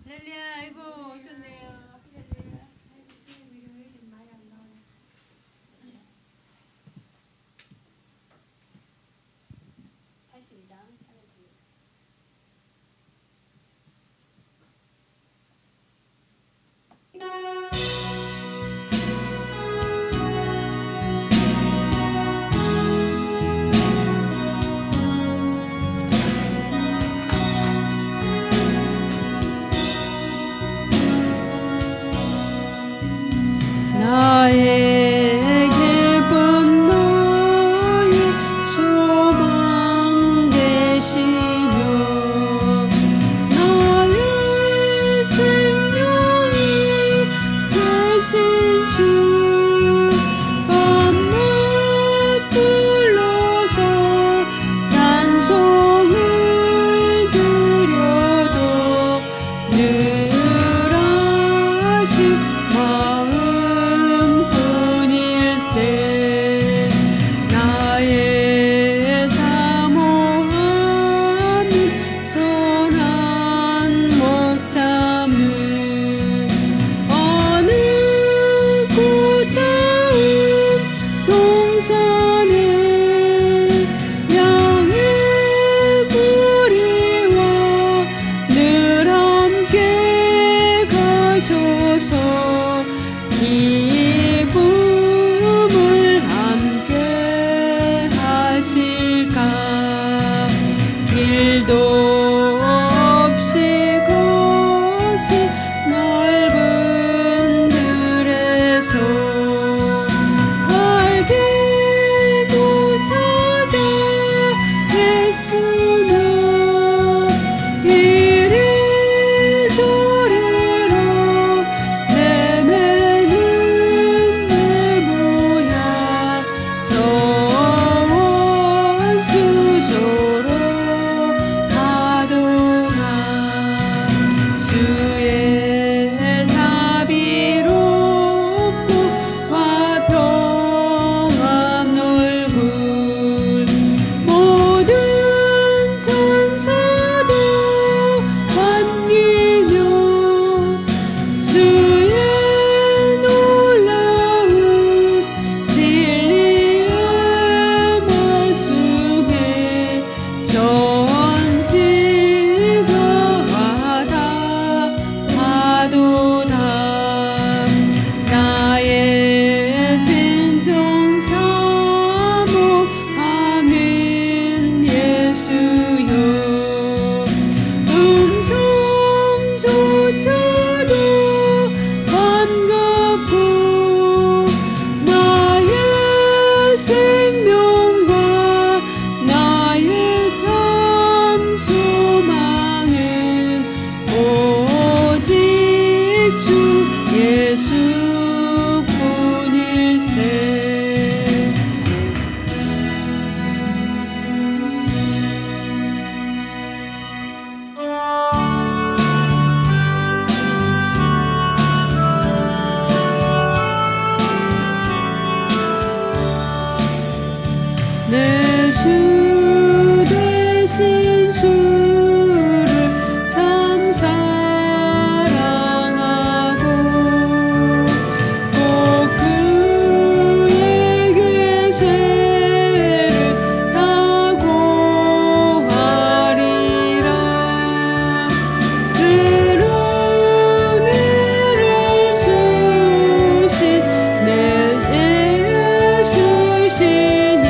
할렐루야, 아이고, 오셨네요. 할렐루야. 아이고, 주님, 왜 이렇게 많이 안 나오냐. 82장 찬양 드리겠습니다. 나의 기쁨 너의 소망 되시며 나의 생명이 되신 주 밤낮 불러서 찬송을 드려도 늘 하신 마음 나의 사모하는 선한 목삼은 어느 꽃다운 동산에 양의 무리와 늘 함께 가셔서 기쁨을 함께 하실까. 길도 없이 거센 넓은 들에서 갈 길도 찾아 애쓰며 이리저리로 헤매는 내 모양 수조로 가도다. 주의 자비롭고 화평한 얼굴 모든 천사도 반기며 주의 놀라운 진리의 말씀에 전시가 와닿아도다. 나의 신정 사모하는 예수여 음성조차도 반갑고 나의 생명과 나의 참 소망은 오직 주 예수뿐일세. 내 주 대신 주를 참 사랑하고 꼭 그에게 죄를 다고 하리라. 그런 은혜를 주신 내 예수시니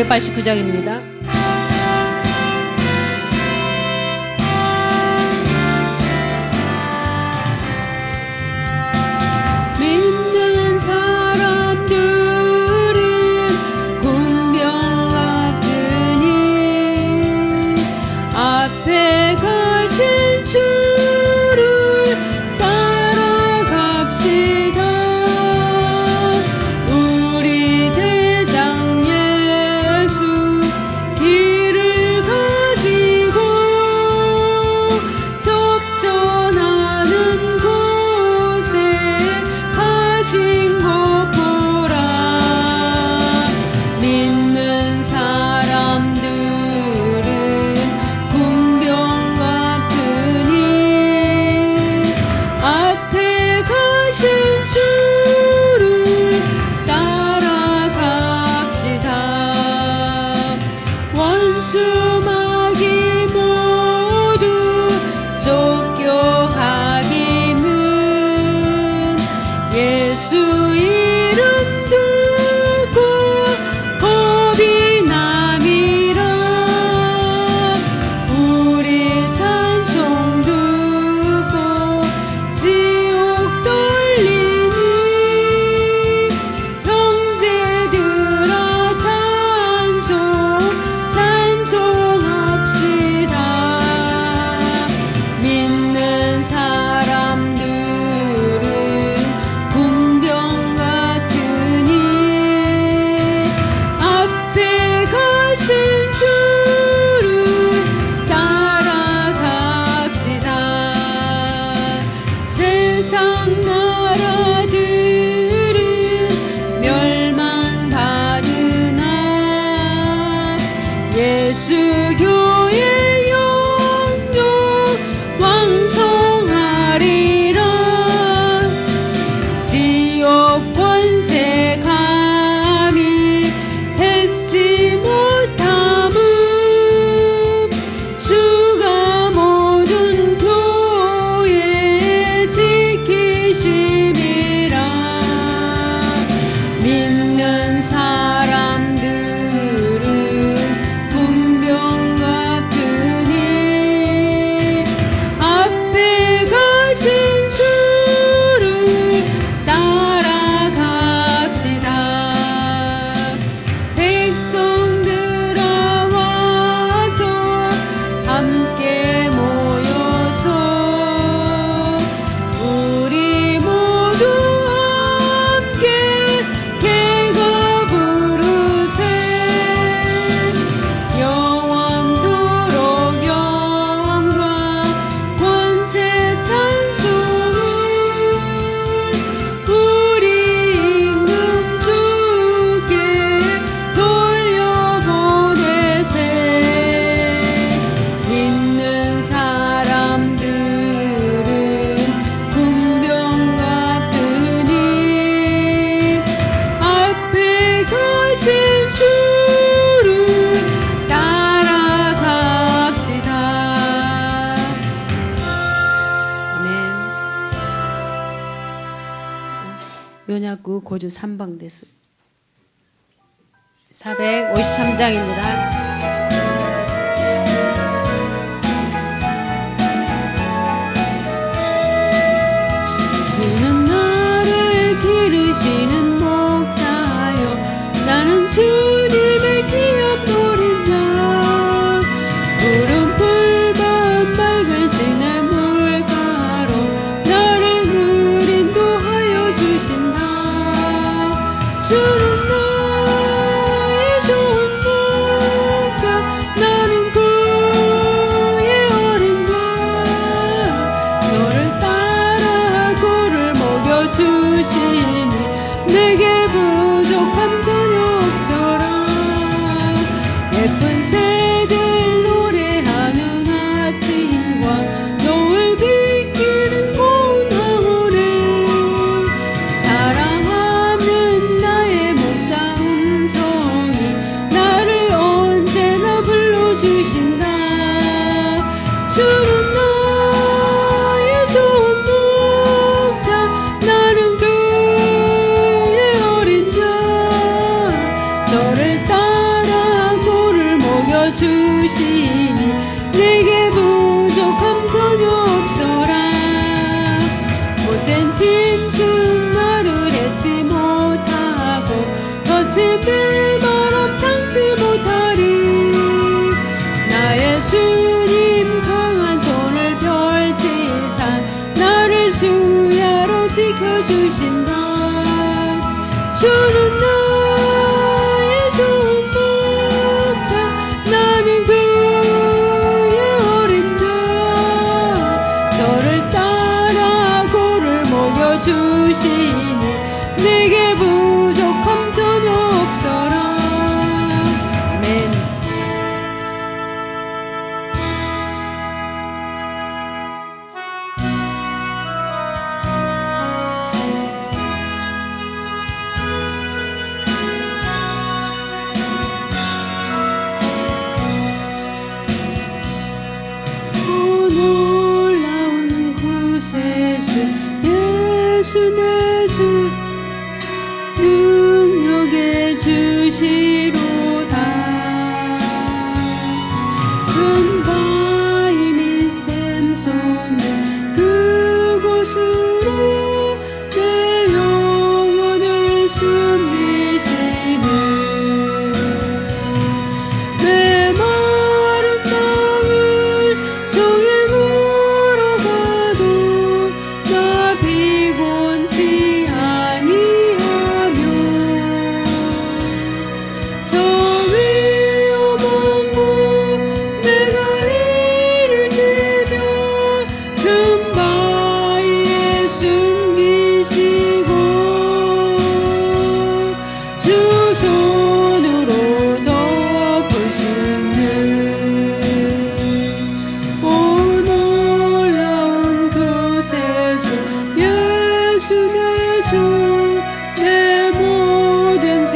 389장입니다. 믿는 사람들은 군병 같으니 앞에 가신 주를 따라갑시다. 우리 대장 예수 길을 가지고 적전하는 곳에 가신 것 보라. 믿는 사람들은 군병 같으니 앞에 가신 주를 따라갑시다. 원수 마귀 모두 쫓겨가기는 예수 이름 두고 겁이 남이라. 우리 찬송 듣고 지옥 떨리니 형제들아 찬송합시다. 믿는 사람들은 군병 같으니 앞에 가신 주를 따라갑시다. 세상 나라들은 멸망받으나 예수 교회 영영 왕성하리라. 지옥 권세 감히 뺏지 못함은 주가 모든 교회 지키심이라. 믿는 사람들은 군병 같으니 앞에 가신 주를 따라갑시다. 백성들아 와서 함께 모여서 우리 모두 함께 개가 부르세. 영원토록 영광 권세 찬송을 우리 임금 주께 돌려보내세. 믿는 사람들은 군병 같으니 앞에 가신 주를 따라갑시다. 아멘. 요냐구 고주 3방 데스 453장입니다. 주는 나를 기르시는 목자여 나는 주님의 귀한 노린다. 푸른 풀과 맑은 시내 물가로 나를 인도하여 주신다. 주는 나의 좋은 주시니 내게 부족함 전혀 없어라. 못된 짐승 나를 애쓰 못하고 거친 빌바람 참지 못하리. 나의 주님 강한 손을 펼치사 나를 주야로 지켜주신다. 주는 나의 좋은 목자 나는 그의 어림도 저를 따라 골을 먹여주시니 내게 부족함 전혀 없어라. 아멘. 놀라운 구세주 예수 내 주 능력의 주시로다. 큰 바위 및 샘솟는 그곳으로 내 영혼을 숨기시네. 내 마른 땅을 종일 걸어가도 나 피곤치 아니하며 성이 오만고 내가 이를 들며 큰 바위에 숨기시고 주 손으로 덮으시는 오 놀라운 구세주 예수 내 주 내 모든 짐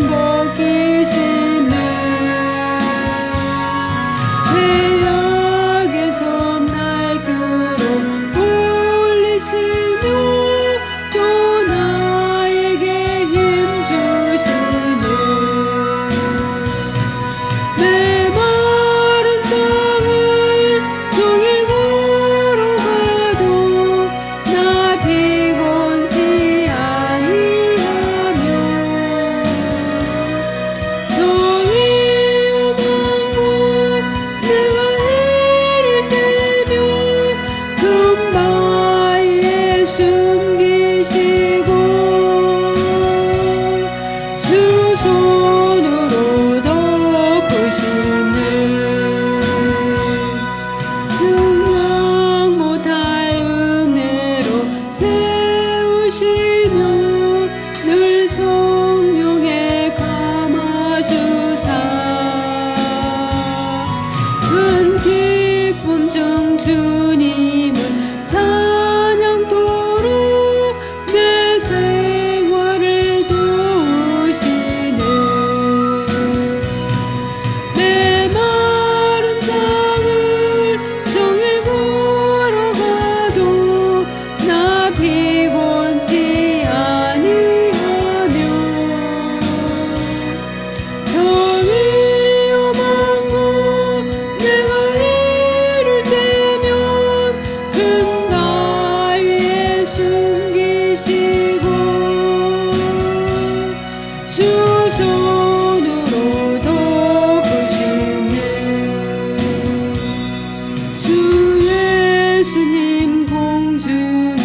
벗기시네. 죄악에서 날 끌어올리시며 또 나에게 힘 주시네. 내 마른 땅을 종일 걸어가도 나 피곤치 아니하며 성이 오만고 내가 이를 들며 큰 바위에 숨기시고 주 손으로 덮으시네. 증량 못할 은혜로 세우시며 늘 성령에 감아주사 큰 기쁨 중 주님을 찬양토록 내 생활을 도우시네. 내 마른 땅을 종일 걸어가도 나 피곤치 아니하며 성이 오만고 내가 이를 들면 큰 바위에 숨기시고 주 손으로 덮으시네. 주 예수님 공중에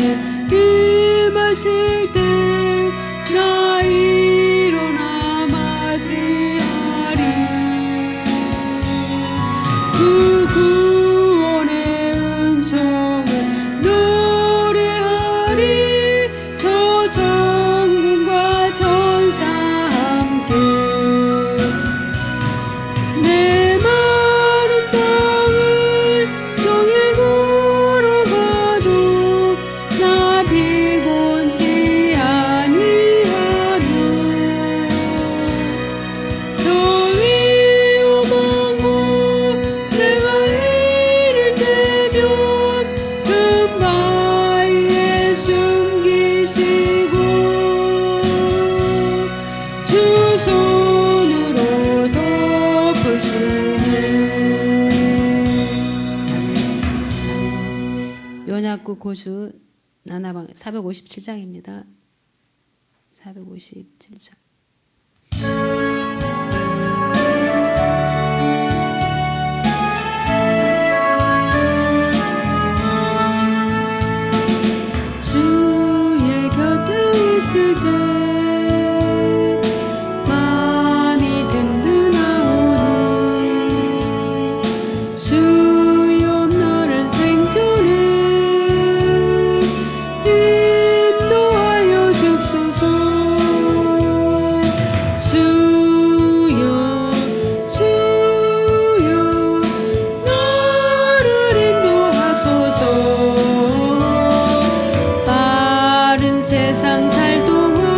임하실 때 나 일어나 맞이하리. 그 구원의 은총을 노래하리. 저 정군과 전사 함께 내 마른 땅을 종일 걸어가도 나 피곤치 아니하며 성이 오만고 내가 하엽구 고수 나나방 457장입니다. 457장. 주의 곁에 있을 때 마음이 든든하오니 주여 나를 생전에 인도하여 주옵소서. 주여 주여 나를 인도하소서. 바른 세상 살 동안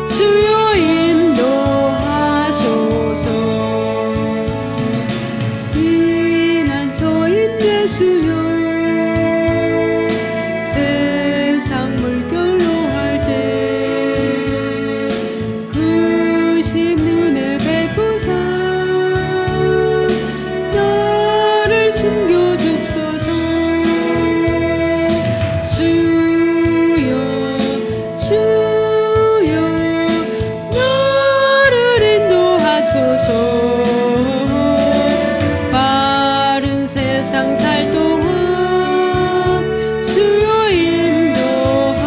주여 인도하소서. 비난처인 예수여 세상 물결로 할 때 그십 눈에 베푸사 나를 숨겨줍소서. 주여 주여 나를 인도하소서. 바른 세상 살 동안 주여 인도하소서.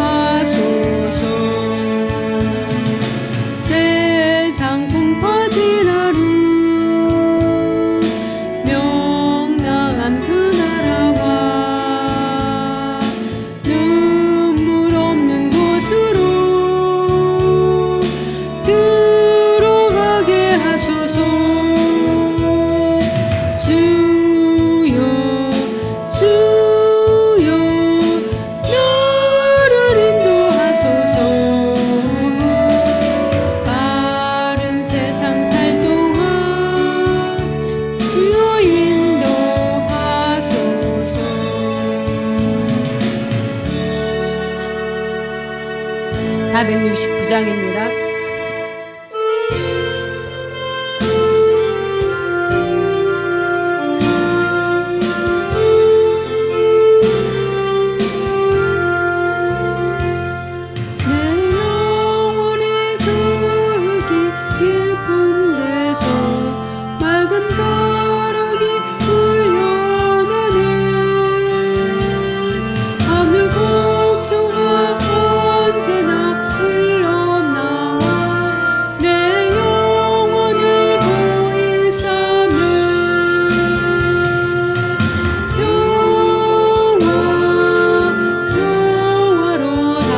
세상 풍파진 하루 명랑한 그 나라와 눈물 없는 곳으로 들어가게 하소서. 주여 주여 나를 인도하소서. 바른 세상 살 동안 주여 인도하소서. 469장입니다. 내 영혼의 거기 깊은 데서 맑은 가락이 울려나네. 하늘 곡조가 언제나 흘러나와 내 영혼을 고이 삼네. 평화로다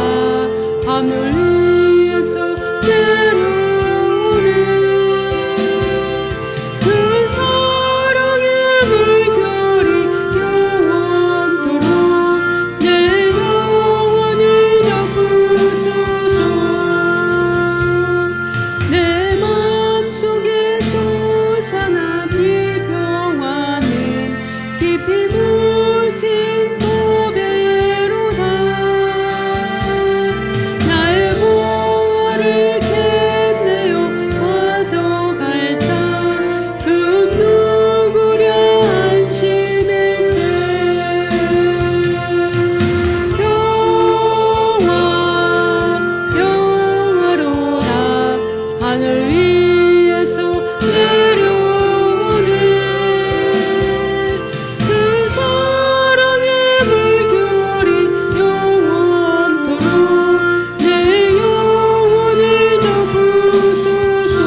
하늘 위에서 내려오네. 그 사랑의 물결이 영원토록 내 영혼을 덮으소서. 내 맘속에 솟아난 이 평화는 깊이 묻힌 보배로다. 나의 보화를 겟내어 가져갈 자 금 누구랴 안심일세. 평화로다 하늘 위에서 내려오네. 그 사랑의 물결이 영원토록 내 영혼을 덮으소서.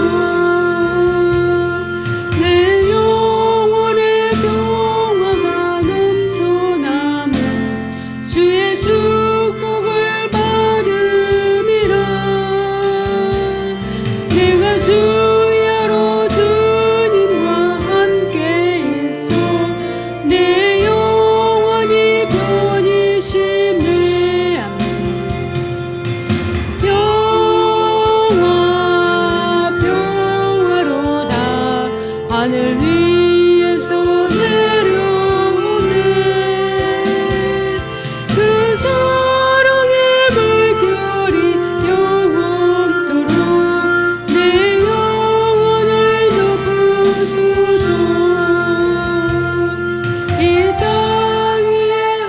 내 영혼의 평화가 넘쳐나며 주의 축복을 받음이라. 내가 주야로 주님과 함께 있어 내 영혼이 편히 쉼네. 평화로다 하늘 위에서 내려오네. 그 사랑의 물결이 영원토록 내 영혼을 덮으소서. 이 땅 위에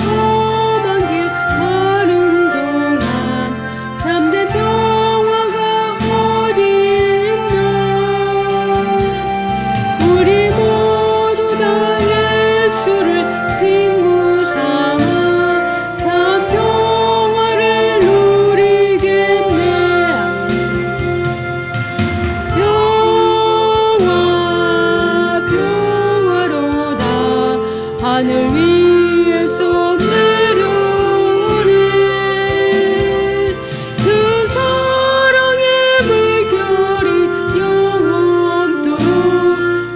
하늘 위에서 내려오네. 그 사랑의 물결이 영원토록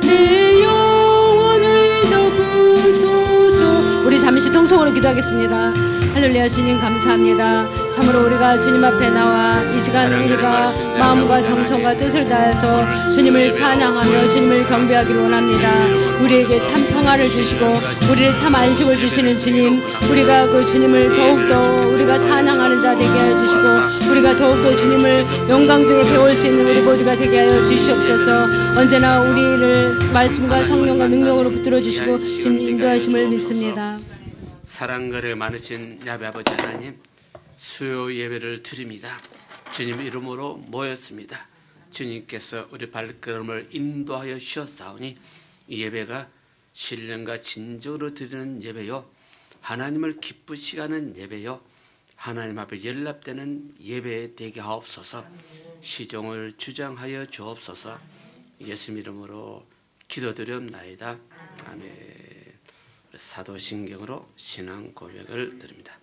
내 영혼을 덮으소서. 우리 잠시 통성으로 기도하겠습니다. 할렐루야. 주님 감사합니다. 참으로 우리가 주님 앞에 나와 이 시간 우리가 마음과 정성과 뜻을 다해서 주님을 찬양하며 주님을 경배하기를 원합니다. 우리에게 참 평화를 주시고 우리를 참 안식을 주시는 주님, 우리가 그 주님을 더욱더 우리가 찬양하는 자 되게 하여 주시고 우리가 더욱더 주님을 영광적으로 배울 수 있는 우리 모두가 되게 하여 주시옵소서. 언제나 우리를 말씀과 성령과 능력으로 붙들어 주시고 주님 인도하심을 믿습니다. 사랑거래 많으신 야베 아버지 하나님, 수요 예배를 드립니다. 주님 이름으로 모였습니다. 주님께서 우리 발걸음을 인도하여 주셨사오니 이 예배가 신령과 진정으로 드리는 예배요, 하나님을 기쁘시게 하는 예배요, 하나님 앞에 연락되는 예배 되게 하옵소서. 시종을 주장하여 주옵소서. 예수님 이름으로 기도드렸나이다. 아멘. 사도신경으로 신앙 고백을 드립니다.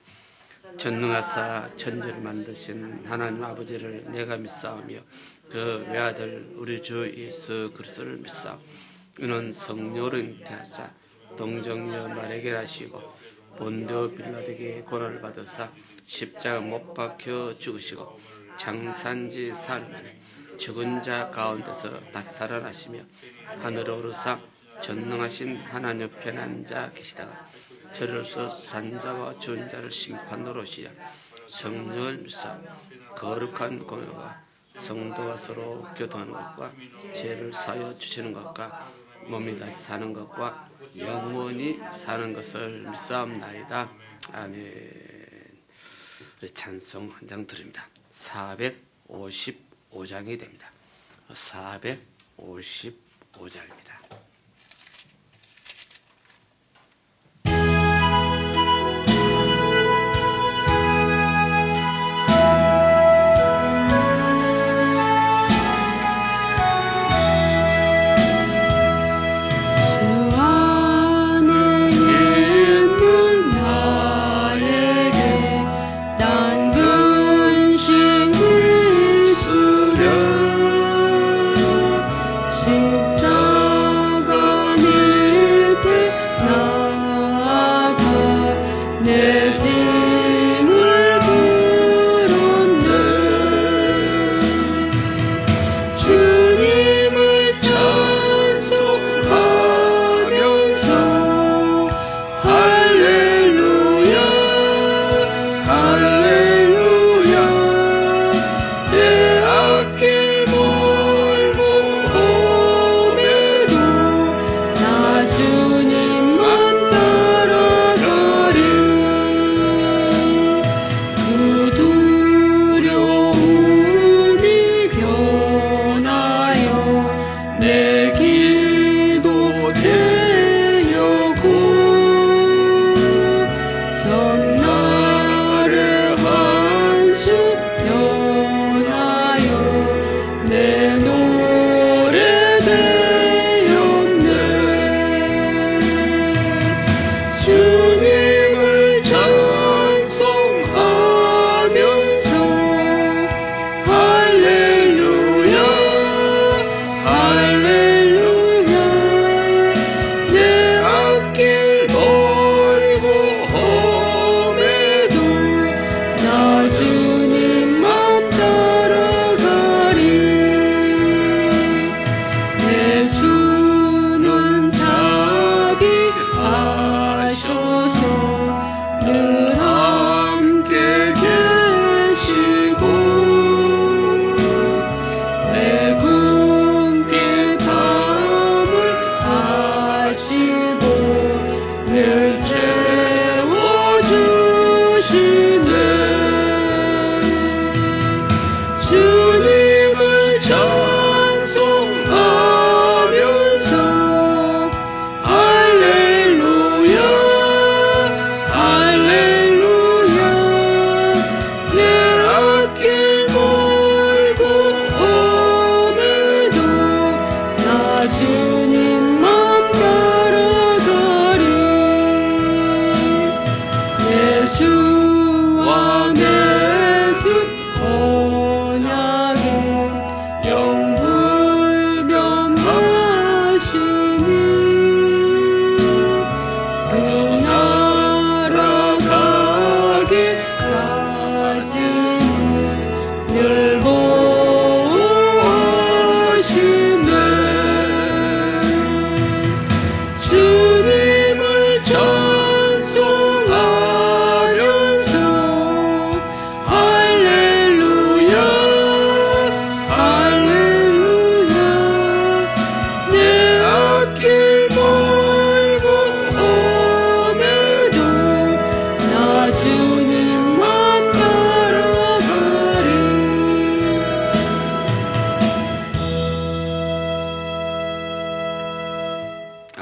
전능하사 천지를 만드신 하나님 아버지를 내가 믿사오며 그 외아들 우리 주 예수 그리스도를 믿사오. 이는 성령으로 잉태하사 동정녀 마리아에게 하시고 본디오 빌라도에게 고난을 받으사 십자가 못 박혀 죽으시고 장산지 사흘 만에 죽은 자 가운데서 다시 살아나시며 하늘로 오르사 전능하신 하나님 옆에 앉아 계시다가 저로서 산자와 죽은 자를 심판으로 오시자 성령을 믿사 거룩한 공회와 성도가 서로 교통하는 것과 죄를 사하여 주시는 것과 몸이 다시 사는 것과 영원히 사는 것을 믿사옵나이다. 아멘. 찬송 한 장 드립니다. 455장이 됩니다. 455장입니다. 주님 맘 따라가리.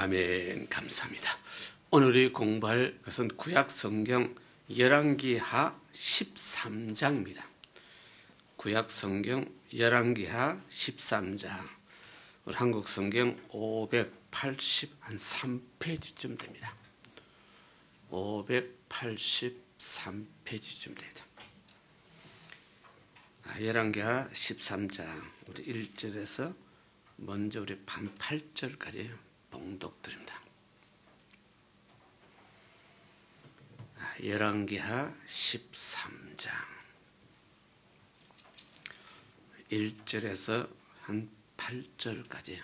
아멘. 감사합니다. 오늘 우리 공부할 것은 구약 성경 열왕기하 13장입니다. 구약 성경 열왕기하 13장. 우리 한국 성경 583페이지쯤 됩니다. 583페이지쯤 됩니다. 열왕기하 13장 우리 1절에서 먼저 우리 반 8절까지 봉독드립니다. 열왕기하 13장 1절에서 한 8절까지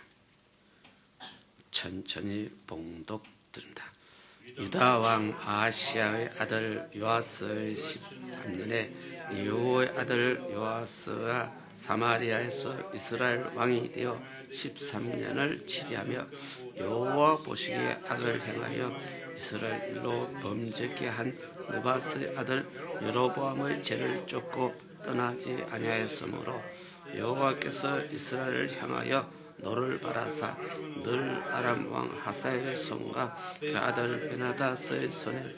천천히 봉독드립니다. 유다 왕 아하시야의 아들 요아스의 13년에 예후의 아들 요아스가 사마리아에서 이스라엘 왕이 되어 13년을 치리하며 여호와 보시기에 악을 행하여 이스라엘로 범죄케 한 느바스의 아들 여로보암의 죄를 쫓고 떠나지 아니하였으므로 여호와께서 이스라엘을 향하여 노를 바라사 늘 아람 왕 하사엘의 손과 그 아들 베나다스의 손에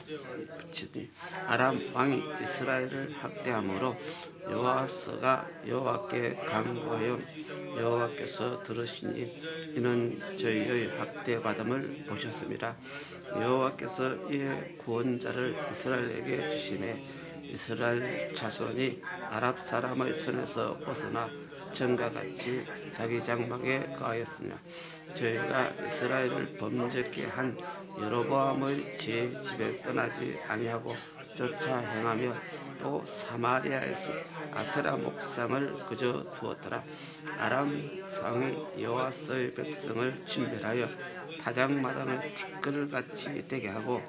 붙이니 아람 왕이 이스라엘을 학대함으로 요아스가 여호와께 간구하여 여호와께서 들으시니 이는 저희의 학대받음을 보셨습니다. 여호와께서 이의 구원자를 이스라엘에게 주시매 이스라엘 자손이 아랍 사람의 손에서 벗어나 전과 같이 자기 장막에 거하였으며 저희가 이스라엘을 범죄케 한 여로보암의 제 집에 떠나지 아니하고 쫓아 행하며 또 사마리아에서 아세라 목상을 그저 두었더라. 아람 왕이 여호와의 백성을 진멸하여 타작마당을 티끌같이 되게 하고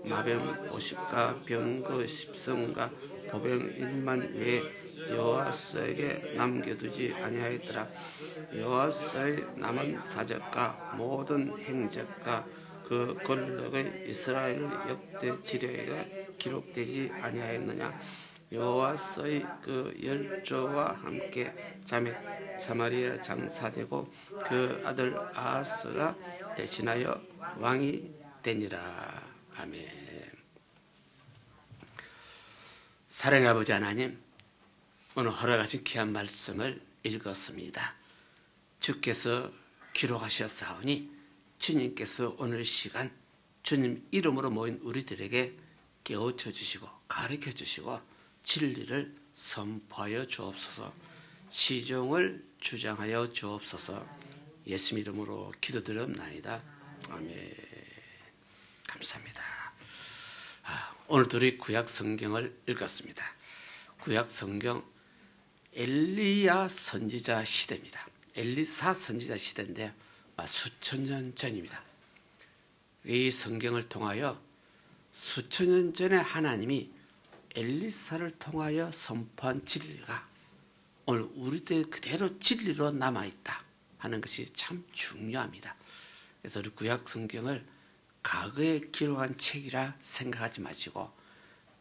마병 50가 병거 10성과 보병 1만 외에 여호와스에게 남겨두지 아니하였더라. 여호와스의 남은 사적과 모든 행적과 그 권력의 이스라엘 역대 지례가 기록되지 아니하였느냐. 여호와스의 그 열조와 함께 자매 사마리아 장사되고 그 아들 아하스가 대신하여 왕이 되니라. 아멘. 사랑의 아버지 하나님, 오늘 허락하신 귀한 말씀을 읽었습니다. 주께서 기록하셨사오니 주님께서 오늘 시간 주님 이름으로 모인 우리들에게 깨우쳐 주시고 가르쳐 주시고 진리를 선포하여 주옵소서. 시종을 주장하여 주옵소서. 예수 이름으로 기도드렸나이다. 아멘. 감사합니다. 오늘도 우리 구약 성경을 읽었습니다. 구약 성경 엘리야 선지자 시대입니다. 엘리사 선지자 시대인데 수천 년 전입니다. 이 성경을 통하여 수천 년 전에 하나님이 엘리사를 통하여 선포한 진리가 오늘 우리들 그대로 진리로 남아있다 하는 것이 참 중요합니다. 그래서 우리 구약 성경을 과거에 기록한 책이라 생각하지 마시고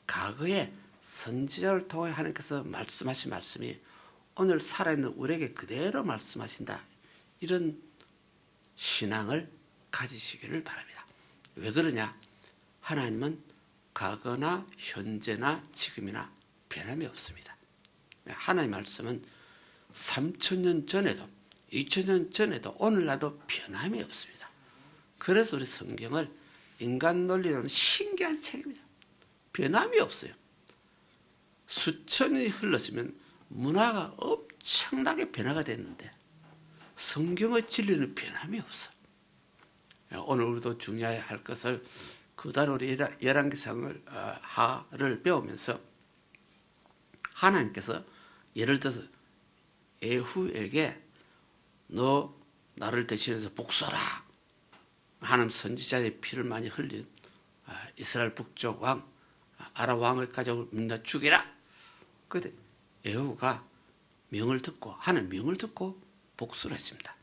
과거에 선지자를 통해 하나님께서 말씀하신 말씀이 오늘 살아있는 우리에게 그대로 말씀하신다. 이런 신앙을 가지시기를 바랍니다. 왜 그러냐? 하나님은 과거나 현재나 지금이나 변함이 없습니다. 하나님의 말씀은 3000년 전에도 2000년 전에도 오늘날도 변함이 없습니다. 그래서 우리 성경을 인간 논리는 신기한 책입니다. 변함이 없어요. 수천이 흘렀으면 문화가 엄청나게 변화가 됐는데 성경의 진리는 변함이 없어. 오늘 우리도 중요해야 할 것을 그다음 우리 열왕기상을 하를 배우면서 하나님께서 예를 들어서 예후에게 너 나를 대신해서 복수하라 하는 선지자의 피를 많이 흘린 이스라엘 북쪽 왕 아람 왕의 가족을 민다 죽이라. 그때 예후가 명을 듣고 하는 명을 듣고 복수를 했습니다.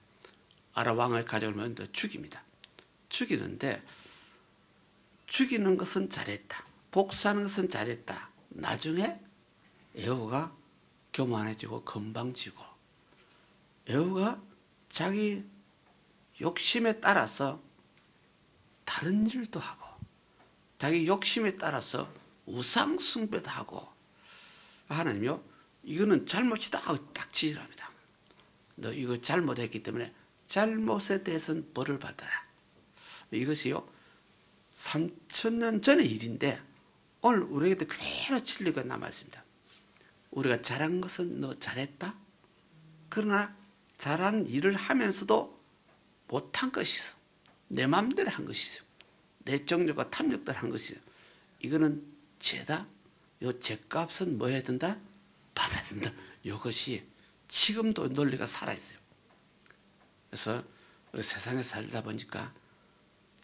아람 왕의 가족을 먼저 죽입니다. 죽이는데 죽이는 것은 잘했다. 복수하는 것은 잘했다. 나중에 예후가 교만해지고 건방지고 예후가 자기 욕심에 따라서 다른 일도 하고 자기 욕심에 따라서 우상 숭배도 하고 하나님이요 이거는 잘못이다 하고 딱 지시를 합니다. 너 이거 잘못했기 때문에 잘못에 대해서는 벌을 받아야. 이것이요 3000년 전의 일인데 오늘 우리에게도 그대로 진리가 남아있습니다. 우리가 잘한 것은 너 잘했다. 그러나 잘한 일을 하면서도 못한 것이 있어. 내 마음대로 한 것이 있어. 내 정욕과 탐욕대로 한 것이 있어. 이거는 죄다. 요 죄값은 뭐 해야 된다? 받아야 된다. 이것이 지금도 논리가 살아있어요. 그래서 세상에 살다 보니까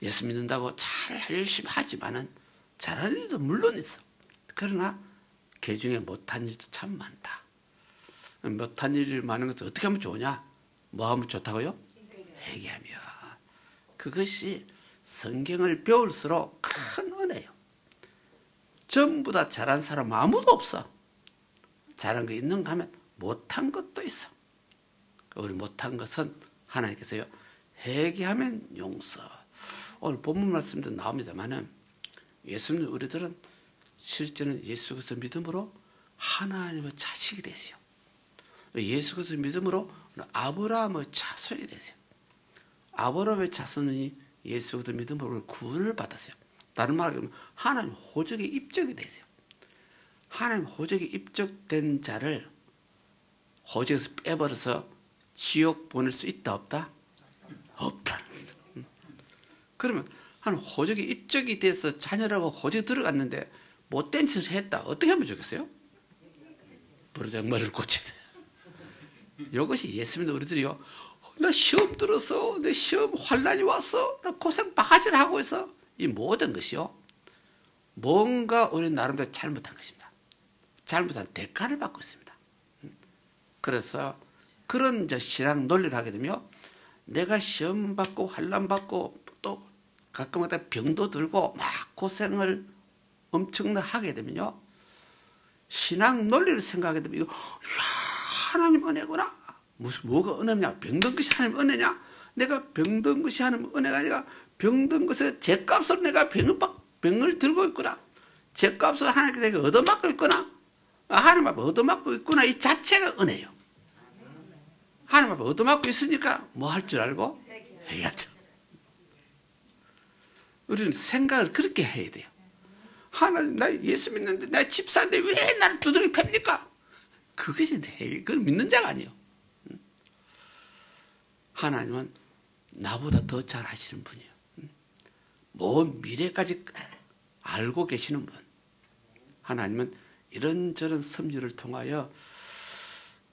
예수 믿는다고 잘 열심히 하지만은 잘하는 일도 물론 있어. 그러나 그 중에 못한 일도 참 많다. 못한 일이 많은 것도 어떻게 하면 좋으냐? 뭐 하면 좋다고요? 회개하며. 그것이 성경을 배울수록 큰 은혜예요. 전부 다 잘한 사람 아무도 없어. 잘한 거 있는가 하면 못한 것도 있어. 우리 못한 것은 하나님께서요 회개하면 용서. 오늘 본문 말씀도 나옵니다만은 예수님 우리들은 실제는 예수 그리스도 믿음으로 하나님의 자식이 되세요. 예수 그리스도 믿음으로 아브라함의 자손이 되세요. 아브라함의 자손이 예수 그리스도 믿음으로 구원을 받았어요. 다른 말로 하나님 호적에 입적이 되세요. 하나님 호적에 입적된 자를 호적에서 빼버려서 지옥 보낼 수 있다 없다? 없다. 그러면 한 호적에 입적이 돼서 자녀라고 호적에 들어갔는데 못된 짓을 했다. 어떻게 하면 좋겠어요? 버르장머리를 고쳐야 돼. 이것이 예수 믿는 우리들이요. 나 시험 들어서 내 시험 환난이 왔어. 나 고생 바가지를 하고 있어. 이 모든 것이요. 뭔가 우리 나름대로 잘못한 것입니다. 잘못한 대가를 받고 있습니다. 그래서 그런 신앙 논리를 하게 되면 내가 시험 받고 환난 받고 또 가끔가다 병도 들고 막 고생을 엄청나게 하게 되면요. 신앙 논리를 생각하게 되면 이거 하나님 은혜구나. 무슨 뭐가 은혜냐? 병든 것이 하나님 은혜냐? 내가 병든 것이 하나님 은혜가 아니라 병든 것에 죄값으로 내가 병을 들고 있구나. 죄값으로 하나님께 내가 얻어맞고 있구나. 하나님 앞에 얻어맞고 있구나. 이 자체가 은혜예요. 하나님 앞에 얻어맞고 있으니까 뭐 할 줄 알고? 해야죠. 우리는 생각을 그렇게 해야 돼요. 하나님, 나 예수 믿는데, 나 집사인데 왜 나를 두드려 팹니까? 그것이 그건 믿는 자가 아니에요. 하나님은 나보다 더 잘 하시는 분이에요. 먼 미래까지 알고 계시는 분. 하나님은 이런저런 섭리를 통하여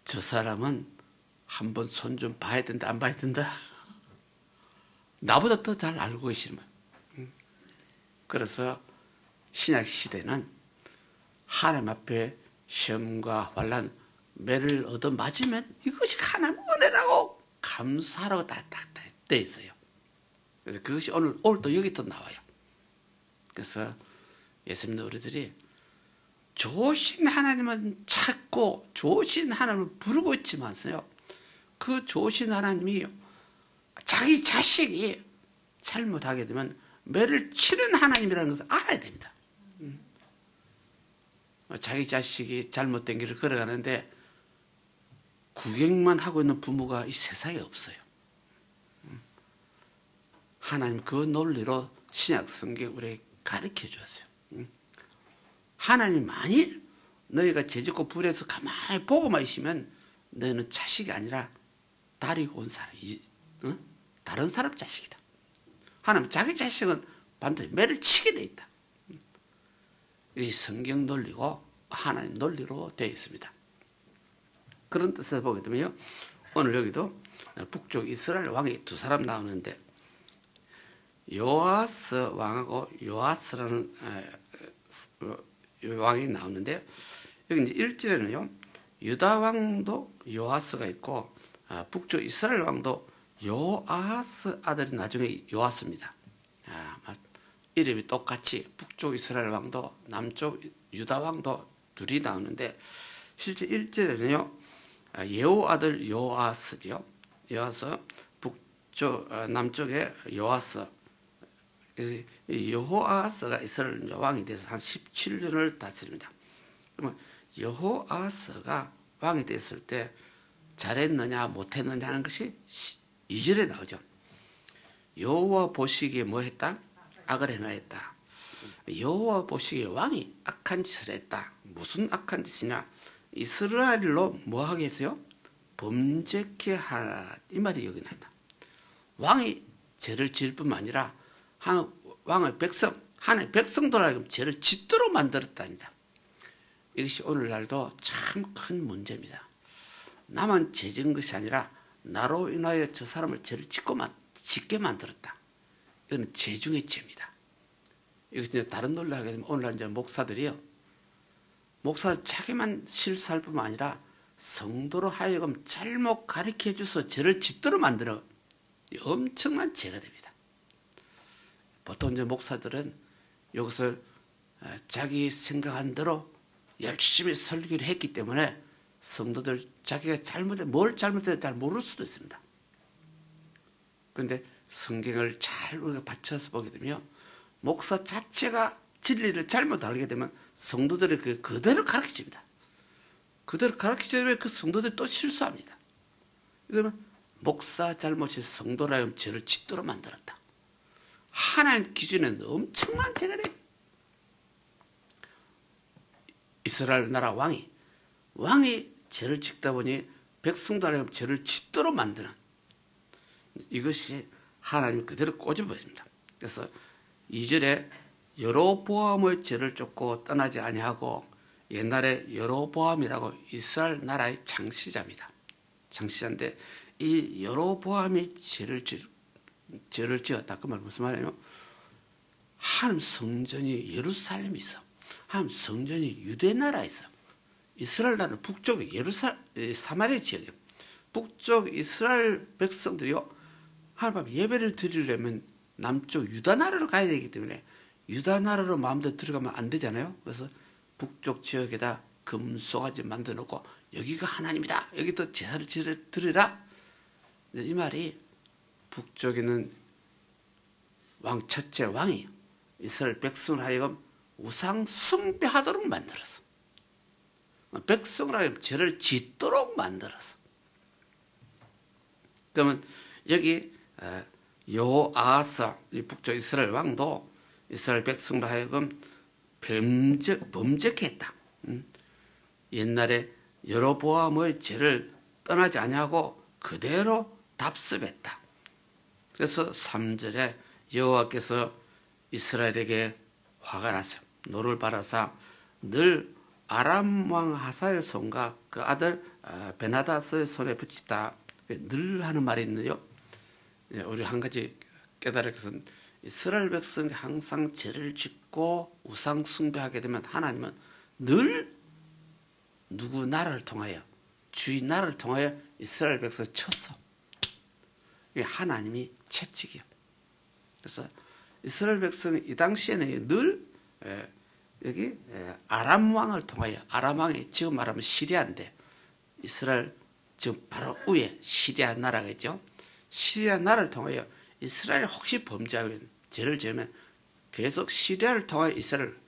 저 사람은 한번 손 좀 봐야 된다, 안 봐야 된다. 나보다 더 잘 알고 계시는 분. 그래서 신약 시대는 하나님 앞에 시험과 환난, 매를 얻어 맞으면 이것이 하나님 은혜라고 감사하라고 딱 돼 있어요. 그래서 그것이 오늘도 여기 또 나와요. 그래서 예수 믿는 우리들이 좋으신 하나님은 찾고 좋으신 하나님을 부르고 있지만서요. 그 좋으신 하나님이 자기 자식이 잘못하게 되면 매를 치는 하나님이라는 것을 알아야 됩니다. 자기 자식이 잘못된 길을 걸어가는데 구경만 하고 있는 부모가 이 세상에 없어요. 하나님 그 논리로 신약 성경 우리에게 가르쳐 주었어요. 하나님 만일 너희가 죄짓고 불에서 가만히 보고만 있으면 너희는 자식이 아니라 다리고 온 사람, 다른 사람 자식이다. 하나님 자기 자식은 반드시 매를 치게 돼 있다. 이 성경 논리고 하나님 논리로 되어 있습니다. 그런 뜻에서 보게 되면요. 오늘 여기도 북쪽 이스라엘 왕이 두 사람 나오는데 요아스 왕하고 요아스라는 왕이 나오는데 여기 이제 1절에는요. 유다 왕도 요아스가 있고 북쪽 이스라엘 왕도 요아스 아들이 나중에 요아스입니다. 이름이 똑같이 북쪽 이스라엘 왕도 남쪽 유다 왕도 둘이 나오는데 실제 1절에는요. 예후 아들 요아스죠. 요아스 북쪽 남쪽에 요아스 그래서 이 여호아하스가 이스라엘 왕이 돼서 한 17년을 다스립니다. 그러면 여호아하스가 왕이 됐을 때 잘했느냐 못했느냐 하는 것이 2절에 나오죠. 여호와 보시기에 뭐 했다? 악을 행하였다. 여호와 보시기에 왕이 악한 짓을 했다. 무슨 악한 짓이냐? 이스라엘로 뭐 하게 했어요? 범죄케 하라, 이 말이 여기 나옵니다. 왕이 죄를 지을 뿐만 아니라 왕의 백성, 하나님의 백성들에게 죄를 짓도록 만들었답니다. 이것이 오늘날도 참 큰 문제입니다. 나만 죄 지은 것이 아니라 나로 인하여 저 사람을 죄를 짓게 만들었다. 이건 죄 중의 죄입니다. 이것이 다른 논리를 하게 되면 오늘날 이제 목사들이요, 목사 자기만 실수할 뿐만 아니라 성도로 하여금 잘못 가르쳐 줘서 죄를 짓도록 만들어 엄청난 죄가 됩니다. 보통 이제 목사들은 이것을 자기 생각한 대로 열심히 설교를 했기 때문에 성도들 자기가 뭘 잘못했는지 잘 모를 수도 있습니다. 그런데 성경을 잘 우리가 받쳐서 보게 되면 목사 자체가 진리를 잘못 알게 되면 성도들이 그대로 가르쳐줍니다. 그대로 가르쳐주면 그 성도들이 또 실수합니다. 그러면 목사 잘못이 성도라면 죄를 짓도록 만들었다. 하나님 기준에는 엄청난 죄가 돼요. 이스라엘 나라 왕이 죄를 짓다 보니 백성들에게 죄를 짓도록 만드는, 이것이 하나님이 그대로 꼬집어집니다. 그래서 2절에 여로보암의 죄를 쫓고 떠나지 아니하고, 옛날에 여로보암이라고 이스라엘 나라의 창시자입니다. 창시자인데 이 여로보암이 죄를 지었다. 그 말 무슨 말이에요? 하나님 성전이 예루살렘에 있어. 하나님 성전이 유대 나라에 있어. 이스라엘 나라는 북쪽에 사마리아 지역이에요. 북쪽 이스라엘 백성들이요, 하나님 앞에 예배를 드리려면 남쪽 유다 나라로 가야 되기 때문에 유다 나라로 마음대로 들어가면 안 되잖아요. 그래서 북쪽 지역에다 금송아지 만들어 놓고 여기가 하나님이다, 여기도 제사를 드리라. 이 말이 북쪽에는 첫째 왕이 이스라엘 백성을 하여금 우상 숭배하도록 만들었어. 백성을 하여금 죄를 짓도록 만들었어. 그러면 여기 여호아하스, 북쪽 이스라엘 왕도 이스라엘 백성을 하여금 범죄케 했다. 옛날에 여로보암의 죄를 떠나지 아니하고 그대로 답습했다. 그래서 3절에 여호와께서 이스라엘에게 화가 났어요. 노를 발하사 늘 아람 왕 하사엘 손과 그 아들 베나다스의 손에 붙이다. 늘 하는 말이 있는데요, 우리 한 가지 깨달을 것은 이스라엘 백성이 항상 죄를 짓고 우상 숭배하게 되면 하나님은 늘 누구 나라를 통하여, 주인 나라를 통하여 이스라엘 백성을 쳤어. 하나님이 채찍이요. 그래서 이스라엘 백성이 이 당시에는 늘 여기 아람 왕을 통하여, 아람 왕이 지금 말하면 시리아인데 이스라엘 지금 바로 위에 시리아 나라가 있죠. 시리아 나라를 통하여 이스라엘이 혹시 범죄하면, 죄를 지으면 계속 시리아를 통하여 이스라엘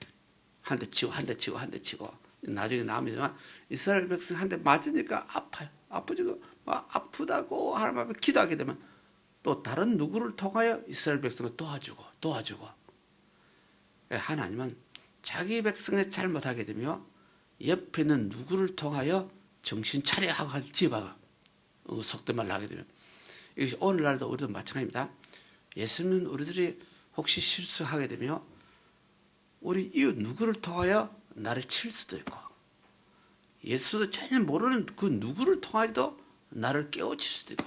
한 대 치고 한 대 치고 한 대 치고, 나중에 나오면 이스라엘 백성 한 대 맞으니까 아파요. 아프지고 아프다고 하나님 앞에 기도하게 되면 또 다른 누구를 통하여 이스라엘 백성을 도와주고 하나님은 자기 백성이 잘못하게 되며 옆에 있는 누구를 통하여 정신 차려 하고 집어가 속된 말을 하게 되면, 이것이 오늘날도 우리도 마찬가지입니다. 예수 믿는 우리들이 혹시 실수하게 되며 우리 이웃 누구를 통하여 나를 칠 수도 있고, 예수도 전혀 모르는 그 누구를 통하여도 나를 깨우칠 수도 있고,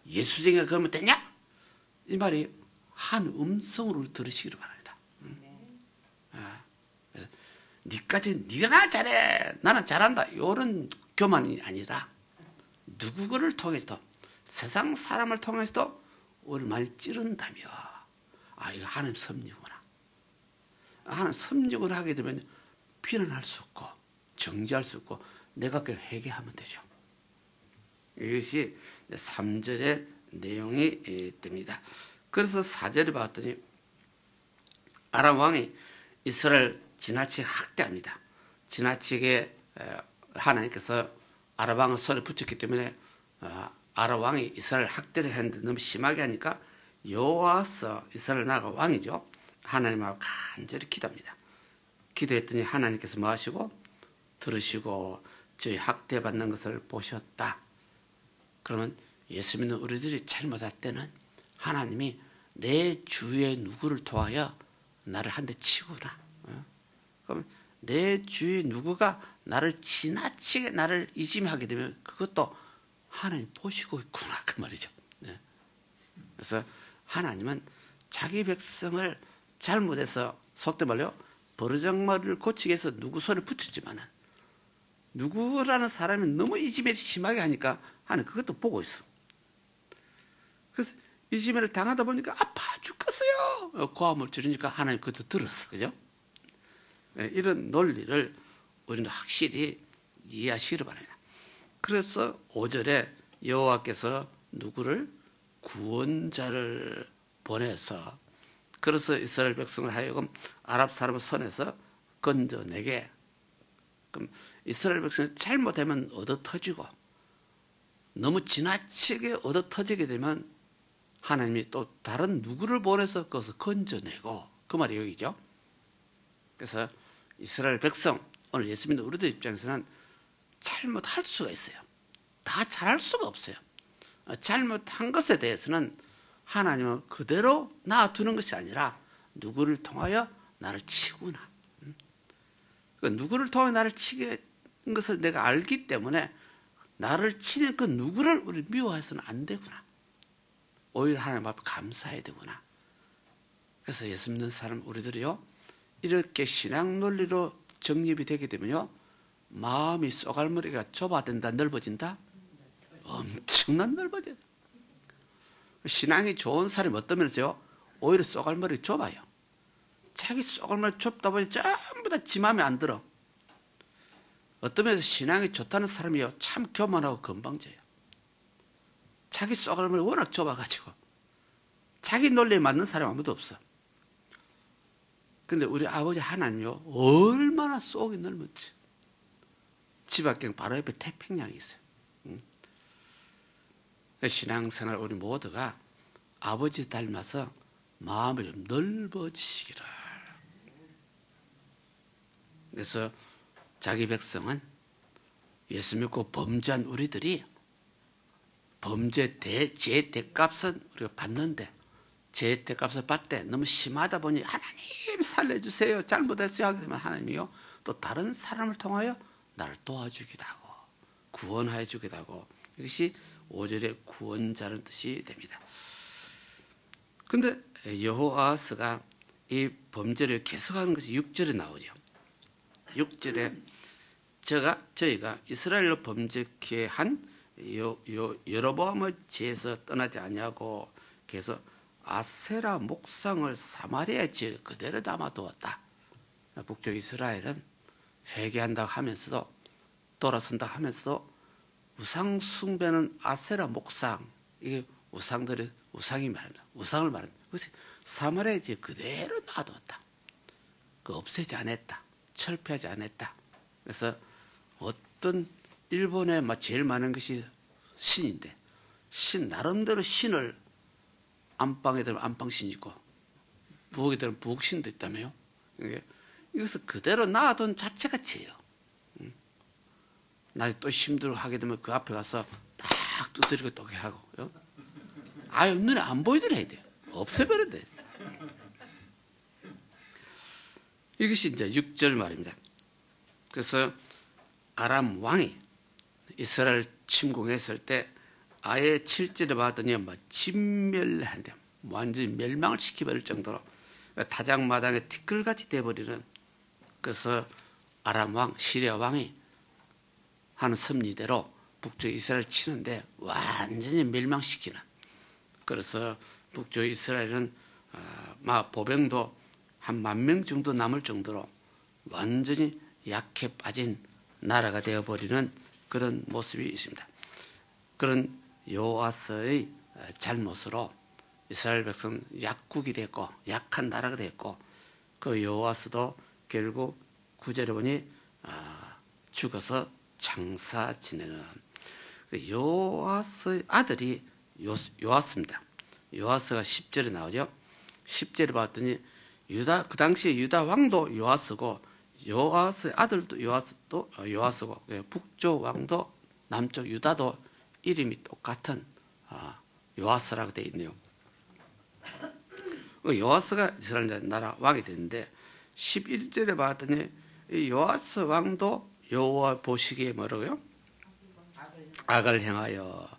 예수쟁이가 그러면 되냐? 이 말이 한 음성으로 들으시기를 바랍니다. 그래서 네가 나 잘해, 나는 잘한다, 이런 교만이 아니라 누구를 통해서도, 세상 사람을 통해서도 우리를 많이 찌른다며, 이거 하나님 섭리구나. 하나님 섭리를 하게 되면 비난할 수 없고 정죄할 수 없고 내가 그걸 회개하면 되죠. 이것이 3절의 내용이 됩니다. 그래서 4절에 봤더니 아람 왕이 이스라엘 지나치게 학대합니다. 지나치게 하나님께서 아람 왕을 손에 붙였기 때문에 아람 왕이 이스라엘 학대를 했는데 너무 심하게 하니까 여호와서 이스라엘 나라가 왕이죠. 하나님하고 간절히 기도합니다. 기도했더니 하나님께서 뭐 하시고 들으시고 저희 학대받는 것을 보셨다. 그러면 예수 믿는 우리들이 잘못할 때는 하나님이 내 주위의 누구를 통하여 나를 한 대 치구나. 그럼 내 주위 누구가 나를 지나치게 나를 이짐하게 되면 그것도 하나님 보시고 있구나 그 말이죠. 그래서 하나님은 자기 백성을 잘못해서 속된 말로 버르장머리를 고치기 위해서 누구 손에 붙였지만은 누구라는 사람이 너무 이지매를 심하게 하니까 하나님 그것도 보고 있어. 그래서 이지매를 당하다 보니까 아파 죽겠어요. 고함을 지르니까 하나님 그것도 들었어. 그죠? 이런 논리를 우리는 확실히 이해하시기를 바랍니다. 그래서 5절에 여호와께서 누구를 구원자를 보내서 그래서 이스라엘 백성을 하여금 아랍 사람의 손에서 건져내게. 그럼 이스라엘 백성이 잘못하면 얻어터지고 너무 지나치게 얻어터지게 되면 하나님이 또 다른 누구를 보내서 그것을 건져내고 그 말이 여기죠. 그래서 이스라엘 백성 오늘 예수 믿는 우리들 입장에서는 잘못할 수가 있어요. 다 잘할 수가 없어요. 잘못한 것에 대해서는 하나님은 그대로 놔두는 것이 아니라 누구를 통하여 나를 치구나. 그러니까 누구를 통하여 나를 치게 한 것을 내가 알기 때문에 나를 치는 그 누구를 우리 미워해서는 안 되구나. 오히려 하나님 앞에 감사해야 되구나. 그래서 예수 믿는 사람 우리들이요 이렇게 신앙 논리로 정립이 되게 되면요 마음이 쏘갈머리가 좁아진다 넓어진다? 엄청난 넓어져요. 신앙이 좋은 사람이 어떤 면에서요 오히려 쏘갈머리 좁아요. 자기 쏘갈머리 좁다 보니 전부 다 지 마음에 안 들어. 어떤 면에서 신앙이 좋다는 사람이요 참 교만하고 건방져요. 자기 쏘갈머리 워낙 좁아가지고 자기 논리에 맞는 사람 아무도 없어. 근데 우리 아버지 하나님이요 얼마나 쏙이 넓은지. 집 앞에 바로 옆에 태평양이 있어요. 신앙생활 우리 모두가 아버지 닮아서 마음이 좀 넓어지시기를. 그래서 자기 백성은 예수 믿고 범죄한 우리들이 범죄 제 대값은 우리가 받는데 제 대값을 받되 너무 심하다 보니 하나님 살려주세요 잘못했어요 하게 되면 하나님이요 또 다른 사람을 통하여 나를 도와주기도 하고 구원해 주기도 하고 이것이 5절의 구원자라는 뜻이 됩니다. 그런데 여호아스가 이 범죄를 계속하는 것이 6절에 나오죠. 6절에 저희가 이스라엘로 범죄케 한 여로보암의 지에서 떠나지 아니하고 그래서 아세라 목상을 사마리아 지에 그대로 담아두었다. 북쪽 이스라엘은 회개한다고 하면서도 돌아선다 하면서도 우상 숭배는 아세라 목상 이게 우상이 말합니다. 우상을 말합니다. 그것이 사마리아 지에 그대로 놔두었다. 그 없애지 않았다. 철폐하지 않았다. 그래서 어떤 일본에 제일 많은 것이 신인데 신 나름대로 신을 안방에 들면 안방신 있고 부엌에 들면 부엌신도 있다며요. 이것을 그대로 놔둔 자체가 죄예요. 나중에 또 힘들어 하게 되면 그 앞에 가서 딱 두드리고 또 하고 아예 눈에 안 보이더라 해야 돼요. 없애버려야 돼. 이것이 이제 6절 말입니다. 그래서 아람 왕이 이스라엘 침공했을 때 아예 7절에 봤더니 진멸한대. 완전히 멸망을 시켜버릴 정도로 다장마당에 티끌같이 돼버리는. 그래서 아람 왕 시리아 왕이 하는 섭리대로 북쪽 이스라엘 치는데 완전히 멸망시키는. 그래서 북쪽 이스라엘은 보병도 한 10,000명 정도 남을 정도로 완전히 약해 빠진 나라가 되어버리는 그런 모습이 있습니다. 그런 여호와스의 잘못으로 이스라엘 백성은 약국이 됐고 약한 나라가 됐고 그 요아스도 결국 9절에 보니 죽어서 장사 지내는 그 요아스의 아들이 요아스입니다. 요아스가 10절에 나오죠. 10절에 봤더니 유다, 그 당시에 유다 왕도 요아스고 요아스의 아들도 요아스고 북쪽 왕도 남쪽 유다도 이름이 똑같은 요아스라고 되어 있네요. 요아스가 이스라엘 나라 왕이 됐는데 11절에 봤더니 이 요아스 왕도 여호와 보시기에 뭐라고요? 악을 행하여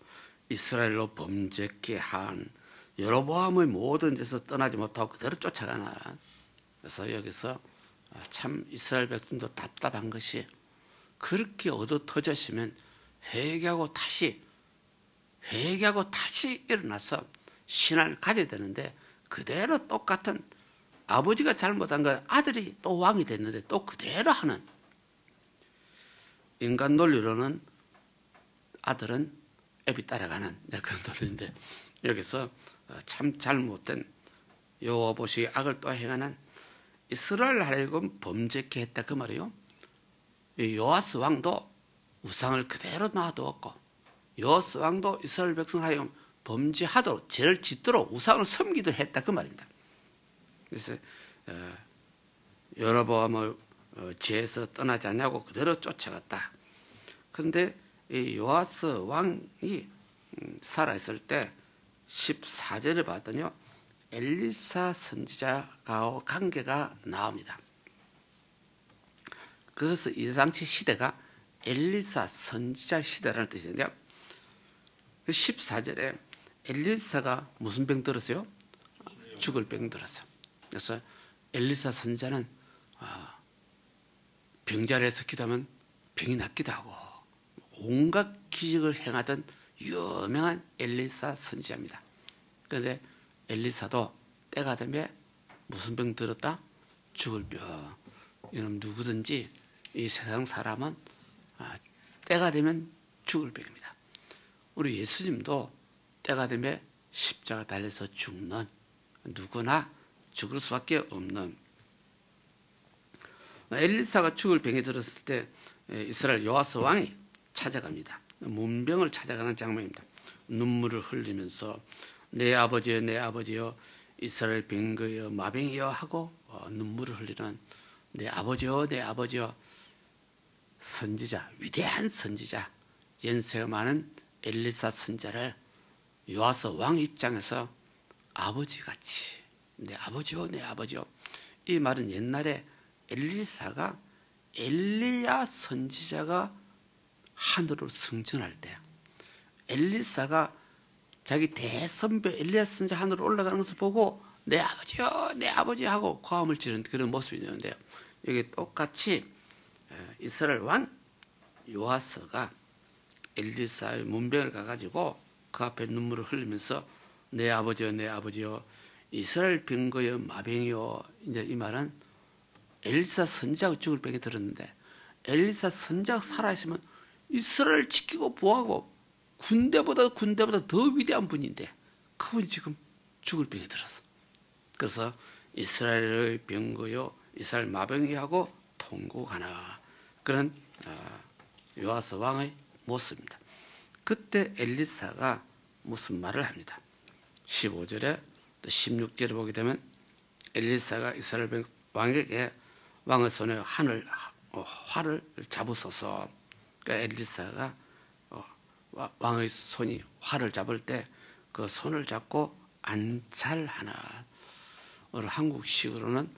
이스라엘로 범죄케 한 여로보암의 모든 데서 떠나지 못하고 그대로 쫓아가나. 그래서 여기서 참 이스라엘 백성도 답답한 것이 그렇게 얻어 터졌으면 회개하고 다시 일어나서 신앙을 가져야 되는데 그대로 똑같은 아버지가 잘못한 건 아들이 또 왕이 됐는데 또 그대로 하는 인간 논리로는 아들은 애비 따라가는 그런 논리인데 여기서 참 잘못된 여호와 보시기에 악을 또 행하는 이스라엘 하여금 범죄케 했다 그 말이에요. 요아스 왕도 우상을 그대로 놔두었고 요아스 왕도 이스라엘 백성 하여금 범죄하도록 죄를 짓도록 우상을 섬기도록 했다 그 말입니다. 그래서 여로보암의 죄에서 떠나지 않냐고 그대로 쫓아갔다. 그런데 이 요아스 왕이 살아있을 때 14절에 봤더니요 엘리사 선지자와 관계가 나옵니다. 그래서 이 당시 시대가 엘리사 선지자 시대라는 뜻인데요. 14절에 엘리사가 무슨 병 들었어요? 죽을 병 들었어요. 그래서 엘리사 선지자는 병자리에서 기도하면 병이 낫기도 하고 온갖 기적을 행하던 유명한 엘리사 선지자입니다. 그런데 엘리사도 때가 되면 무슨 병 들었다? 죽을 병. 이놈 누구든지 이 세상 사람은 때가 되면 죽을 병입니다. 우리 예수님도 때가 되면 십자가 달려서 죽는 누구나 죽을 수밖에 없는 엘리사가 죽을 병이 들었을 때 이스라엘 요아스 왕이 찾아갑니다. 문병을 찾아가는 장면입니다. 눈물을 흘리면서 내 아버지여 내 아버지여 이스라엘 병거여 마병이여 하고 눈물을 흘리는 내 아버지여 내 아버지여 선지자 위대한 선지자 연세가 많은 엘리사 선지자를 요아스 왕 입장에서 아버지같이 내 아버지요 내 아버지요 이 말은 옛날에 엘리사가 엘리야 선지자가 하늘로 승천할 때 엘리사가 자기 대선배 엘리야 선지자 하늘로 올라가는 것을 보고 내 아버지요 내 아버지 하고 고함을 지르는 그런 모습이 있는데요. 여기 똑같이 이스라엘 왕 요아스가 엘리사의 문병을 가가지고 그 앞에 눈물을 흘리면서 내 아버지요 내 아버지요 이스라엘 병거여 마병이요 이제 이 말은 엘리사 선지자가 죽을 병이 들었는데 엘리사 선지자가 살아있으면 이스라엘을 지키고 보호하고 군대보다 더 위대한 분인데 그분이 지금 죽을 병이 들었어. 그래서 이스라엘의 병거요 이스라엘 마병이하고 통곡하나 그런 요아스 왕의 모습입니다. 그때 엘리사가 무슨 말을 합니다. 15절에 또 16절에 보게 되면 엘리사가 이스라엘 왕에게 왕의 손에 활을 잡으소서. 그러니까 엘리사가 왕의 손이 활을 잡을 때 그 손을 잡고 안찰하나. 오늘 한국식으로는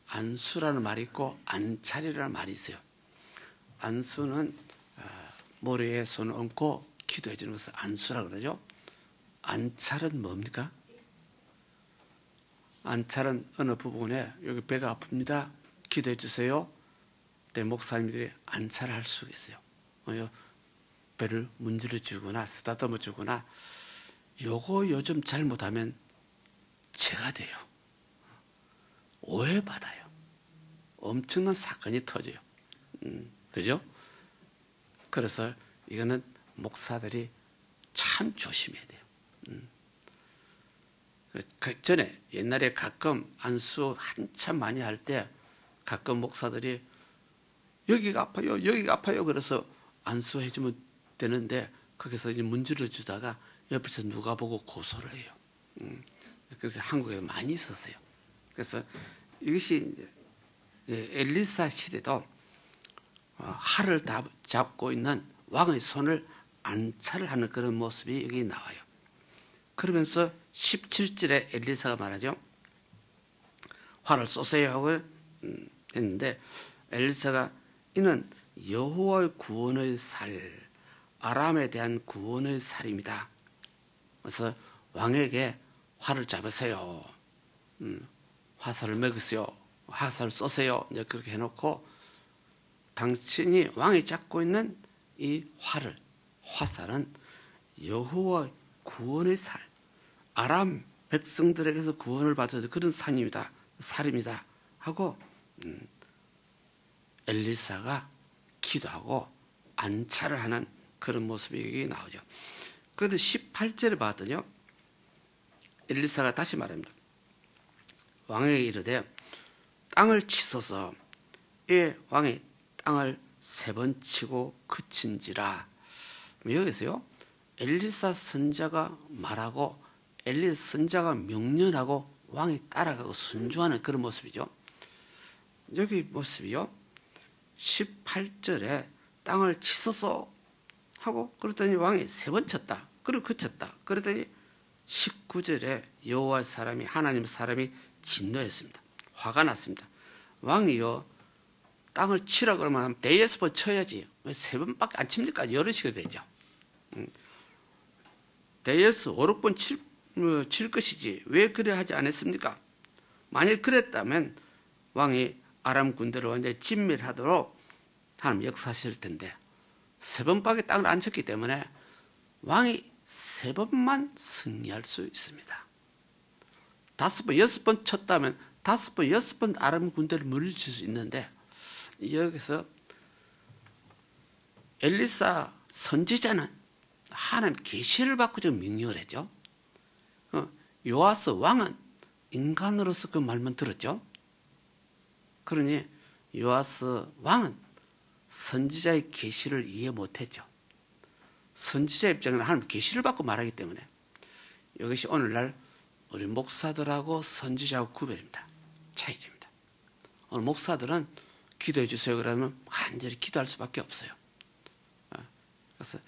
안수라는 말이 있고 안찰이라는 말이 있어요. 안수는 머리에 손을 얹고 기도해 주는 것을 안수라고 그러죠. 안찰은 뭡니까? 안찰은 어느 부분에 여기 배가 아픕니다. 기도해 주세요. 그때 목사님들이 안찰할 수가 있어요. 배를 문질러 주거나 쓰다듬어 주거나 요거 요즘 잘못하면 죄가 돼요. 오해받아요. 엄청난 사건이 터져요. 그죠? 그래서 이거는 목사들이 참 조심해야 돼요. 그 전에 옛날에 가끔 안수 한참 많이 할 때 가끔 목사들이 여기가 아파요, 여기가 아파요. 그래서 안수해주면 되는데 거기서 이제 문제를 주다가 옆에서 누가 보고 고소를 해요. 그래서 한국에 많이 있었어요. 그래서 이것이 이제 엘리사 시대도 활을 잡고 있는 왕의 손을 안찰을 하는 그런 모습이 여기 나와요. 그러면서 17절에 엘리사가 말하죠. 활을 쏘세요 하고 했는데 엘리사가 이는 여호와의 구원의 살, 아람에 대한 구원의 살입니다. 그래서 왕에게 활을 잡으세요. 화살을 먹으세요. 화살을 쏘세요. 이제 그렇게 해놓고 당신이 왕이 잡고 있는 이 활을, 화살은 여호와 구원의 살, 아람 백성들에게서 구원을 받은 그런 산입니다. 살입니다. 하고 엘리사가 기도하고 안찰을 하는 그런 모습이 여기 나오죠. 그런데 18절에 봤더니요, 엘리사가 다시 말합니다. 왕에게 이르되 땅을 치소서. 예, 왕이 땅을 3번 치고 그친지라. 여기서요, 엘리사 선자가 말하고 엘리사 선자가 명령하고 왕이 따라가고 순종하는 그런 모습이죠. 여기 모습이요, 18절에 땅을 치소서 하고 그랬더니 왕이 3번 쳤다. 그리고 그쳤다. 그랬더니 19절에 여호와 사람이, 하나님 사람이 진노했습니다. 화가 났습니다. 왕이요, 땅을 치라 그러면 5번 쳐야지 왜 3번밖에 안 칩니까? 이런 식으로 되죠. 대여서 5, 6번 칠 것이지 왜 그래 하지 않았습니까? 만약 그랬다면 왕이 아람 군대를 완전히 진멸하도록 하나님 역사하실 텐데 3번밖에 땅을 안 쳤기 때문에 왕이 3번만 승리할 수 있습니다. 5번, 6번 쳤다면 5번, 6번 아람 군대를 물리칠 수 있는데 여기서 엘리사 선지자는 하나님 계시를 받고 좀 명령을 했죠. 요아스 왕은 인간으로서 그 말만 들었죠. 그러니 요아스 왕은 선지자의 계시를 이해 못했죠. 선지자 입장에는 하나님 계시를 받고 말하기 때문에 이것이 오늘날 우리 목사들하고 선지자하고 구별입니다. 차이점입니다. 오늘 목사들은 기도해 주세요 그러면 간절히 기도할 수밖에 없어요. 그래서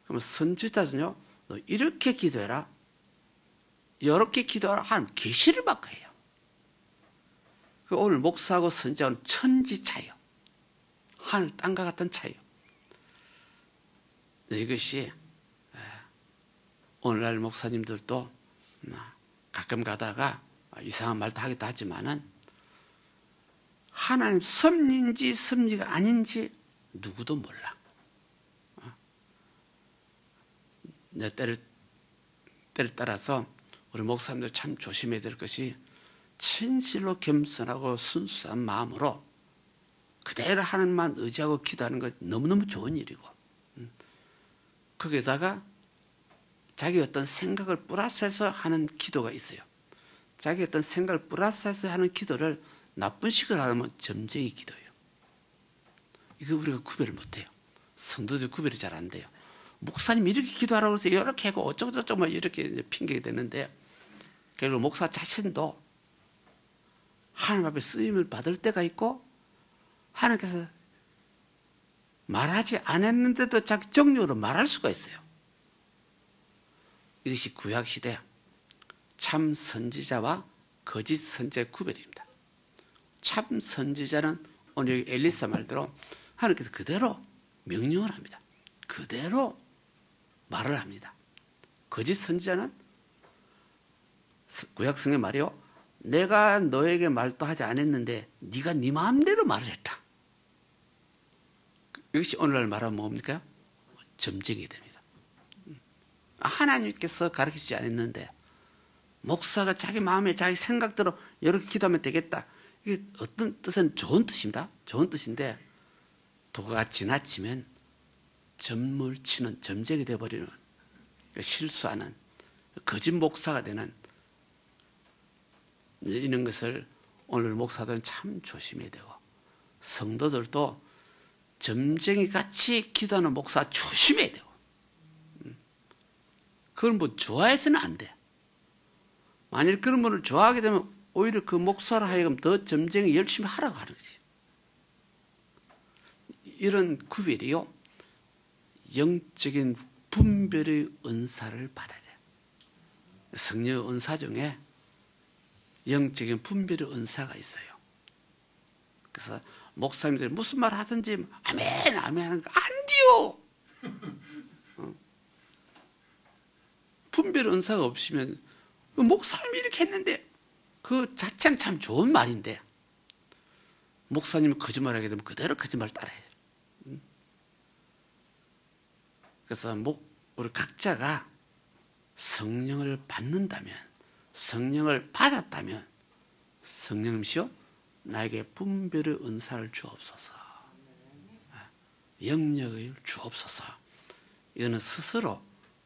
그러면 선지자는요, 너 이렇게 기도해라, 이렇게 기도하라 하는 계시를 받고 해요. 오늘 목사하고 선지자는 천지 차이요. 하늘 땅과 같은 차이요. 이것이 오늘날 목사님들도 가끔 가다가 이상한 말도 하기도 하지만은 하나님 섭리인지 섭리가 아닌지 누구도 몰라. 때를 따라서 우리 목사님들 참 조심해야 될 것이 진실로 겸손하고 순수한 마음으로 그대로 하나님만 의지하고 기도하는 것 너무너무 좋은 일이고, 거기에다가 자기 어떤 생각을 플러스해서 하는 기도가 있어요. 자기 어떤 생각을 플러스해서 하는 기도를 나쁜 식으로 하면 점쟁이 기도예요. 이거 우리가 구별을 못해요. 성도들 구별이 잘 안 돼요. 목사님 이렇게 기도하라고 해서 이렇게 하고 어쩌고저쩌고 이렇게 핑계가 되는데, 결국 목사 자신도 하나님 앞에 쓰임을 받을 때가 있고 하나님께서 말하지 않았는데도 자기 정력으로 말할 수가 있어요. 이것이 구약시대 참 선지자와 거짓 선지자의 구별입니다. 참 선지자는 오늘 엘리사 말대로 하나님께서 그대로 명령을 합니다. 그대로 말을 합니다. 거짓 선지자는 구약성의 말이요, 내가 너에게 말도 하지 않았는데 네가 네 마음대로 말을 했다. 이것이 오늘날 말하면 뭡니까? 점쟁이 됩니다. 하나님께서 가르치지 않았는데 목사가 자기 마음에 자기 생각대로 이렇게 기도하면 되겠다. 이게 어떤 뜻은 좋은 뜻입니다. 좋은 뜻인데 도가 지나치면 점을 치는 점쟁이 되어버리는, 실수하는 거짓 목사가 되는 이런 것을 오늘 목사들은 참 조심해야 되고, 성도들도 점쟁이 같이 기도하는 목사 조심해야 되고, 그걸 뭐 좋아해서는 안 돼. 만일 그런 분을 좋아하게 되면 오히려 그 목사로 하여금 더 점쟁이 열심히 하라고 하는 거지. 이런 구별이요, 영적인 분별의 은사를 받아야 돼. 성령의 은사 중에 영적인 분별의 은사가 있어요. 그래서 목사님들이 무슨 말 하든지 아멘 아멘 하는 거 안 돼요. 분별 은사가 없으면 목사님이 이렇게 했는데, 그 자체는 참 좋은 말인데 목사님이 거짓말하게 되면 그대로 거짓말 따라야 돼요. 그래서 우리 각자가 성령을 받는다면, 성령을 받았다면 성령님이시여 나에게 분별의 은사를 주옵소서, 영역을 주옵소서. 이거는 스스로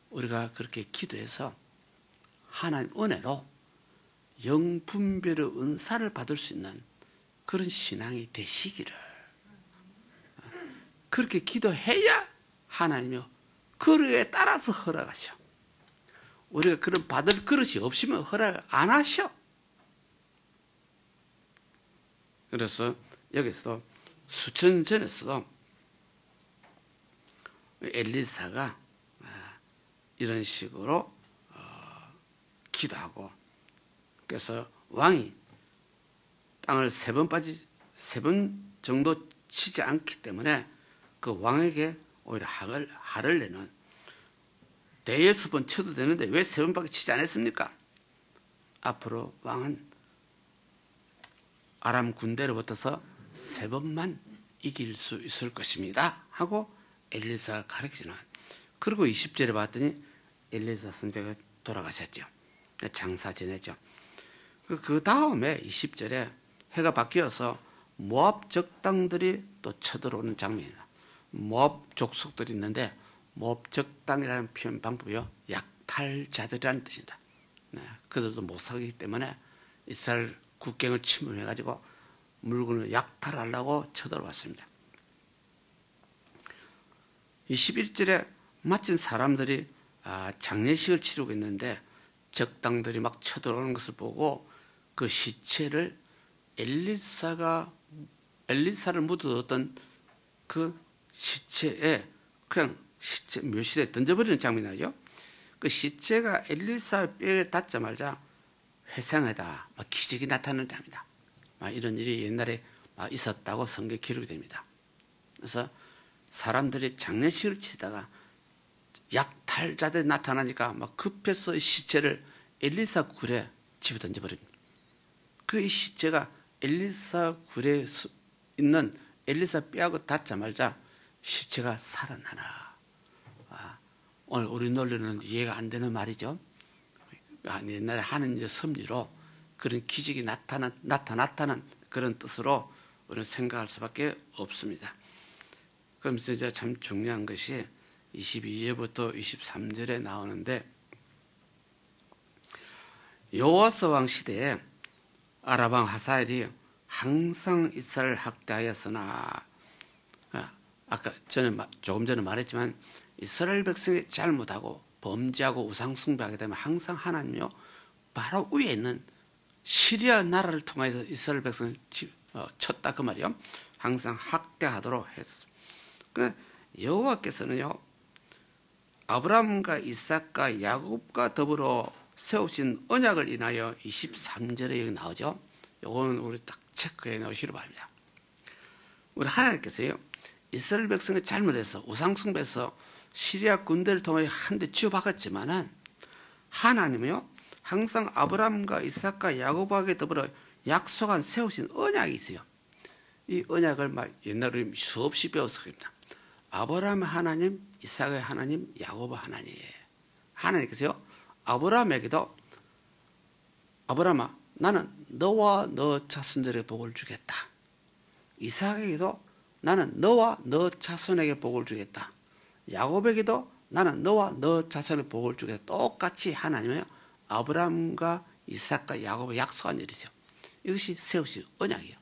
우리가 그렇게 기도해서 하나님 은혜로 영분별의 은사를 받을 수 있는 그런 신앙이 되시기를, 그렇게 기도해야 하나님이 그릇에 따라서 허락하셔. 우리가 그런 받을 그릇이 없으면 허락 안 하셔. 그래서 여기서도 수천 년 전에서도 엘리사가 이런 식으로 기도하고, 그래서 왕이 땅을 세 번 정도 치지 않기 때문에 그 왕에게 오히려 화를 내는, 대여섯 번 쳐도 되는데 왜 세 번밖에 치지 않았습니까? 앞으로 왕은 아람 군대로부터서 세 번만 이길 수 있을 것입니다 하고 엘리사가 가르치는. 그리고 20절에 봤더니 엘리사 선지자가 돌아가셨죠. 장사 지냈죠. 그 다음에 20절에 해가 바뀌어서 모압 적당들이 또 쳐들어오는 장면이다. 모압 족속들이 있는데, 모압 적당이라는 표현 방법이요, 약탈자들이라는 뜻입니다. 그들도 못 살기 때문에 이스라엘 국경을 침범해가지고 물건을 약탈하려고 쳐들어왔습니다. 21절에 마침 사람들이 장례식을 치르고 있는데 적당들이 막 쳐들어오는 것을 보고 그 시체를 엘리사를 묻어뒀던 그 시체에 그냥 시체 묘실에 던져버리는 장면이 나죠. 그 시체가 엘리사 뼈에 닿자마자 회상하다 기적이 나타나는 장면이다. 이런 일이 옛날에 있었다고 성경에 기록이 됩니다. 그래서 사람들이 장례식을 치다가 약탈자들이 나타나니까 막 급해서 시체를 엘리사 굴에 집어 던져버립니다. 그 시체가 엘리사 굴에 있는 엘리사 뼈하고 닿자마자 시체가 살아나나. 오늘 우리 논리는 이해가 안 되는 말이죠. 옛날에 하는 섭리로 그런 기적이 나타났다는 그런 뜻으로 우리는 생각할 수밖에 없습니다. 그러면서 이제 참 중요한 것이 22절부터 23절에 나오는데, 여호와스 왕 시대에 아람 왕 하사엘이 항상 이스라엘을 학대하였으나, 아까 조금 전에 말했지만 이스라엘 백성이 잘못하고 범죄하고 우상숭배하게 되면 항상 하나님이요 바로 위에 있는 시리아 나라를 통해서 이스라엘 백성을 쳤다 그 말이요. 항상 학대하도록 했어. 그 여호와께서는요 아브라함과 이삭과 야곱과 더불어 세우신 언약을 인하여 23절에 여기 나오죠. 요거는 우리 딱 체크해 놓으시기 바랍니다. 우리 하나님께서요 이스라엘 백성이 잘못해서 우상숭배해서 시리아 군대를 통해 한 대 쥐어박았지만은 하나님이요 항상 아브라함과 이삭과 야곱에게 더불어 약속한 세우신 언약이 있어요. 이 언약을 옛날에 수없이 배웠습니다. 아브라함의 하나님, 이삭의 하나님, 야곱의 하나님. 하나님께서요 아브라함에게도 아브라함아 나는 너와 너 자손들에게 복을 주겠다. 이삭에게도 나는 너와 너 자손에게 복을 주겠다. 야곱에게도 나는 너와 너 자손에게 복을 주겠다. 똑같이 하나님은 아브라함과 이삭과 야곱을 약속한 일이죠. 이것이 세우신 언약이에요.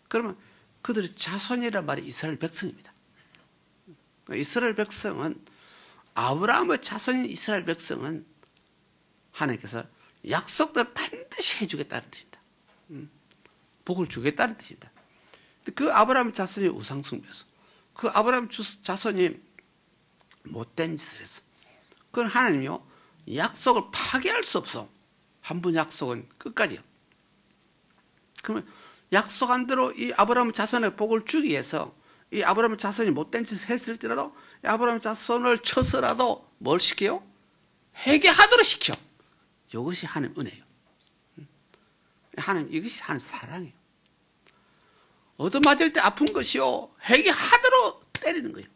그러면 그들의 자손이란 말이 이스라엘 백성입니다. 이스라엘 백성은, 아브라함의 자손인 이스라엘 백성은 하나님께서 약속대로 반드시 해주겠다는 뜻입니다. 복을 주겠다는 뜻입니다. 그 아브라함 자손이 우상숭배였어. 그 아브라함 자손이 못된 짓을 했어. 그건 하나님이요, 약속을 파괴할 수 없어. 한 번 약속은 끝까지요. 그러면 약속한 대로 이 아브라함 자손의 복을 주기 위해서 이 아브라함 자손이 못된 짓을 했을지라도 아브라함 자손을 쳐서라도 뭘 시켜요? 회개하도록 시켜. 이것이 하나님 은혜예요. 하나님, 이것이 하나님 사랑이에요. 얻어맞을 때 아픈 것이요, 회개하도록 때리는 거예요.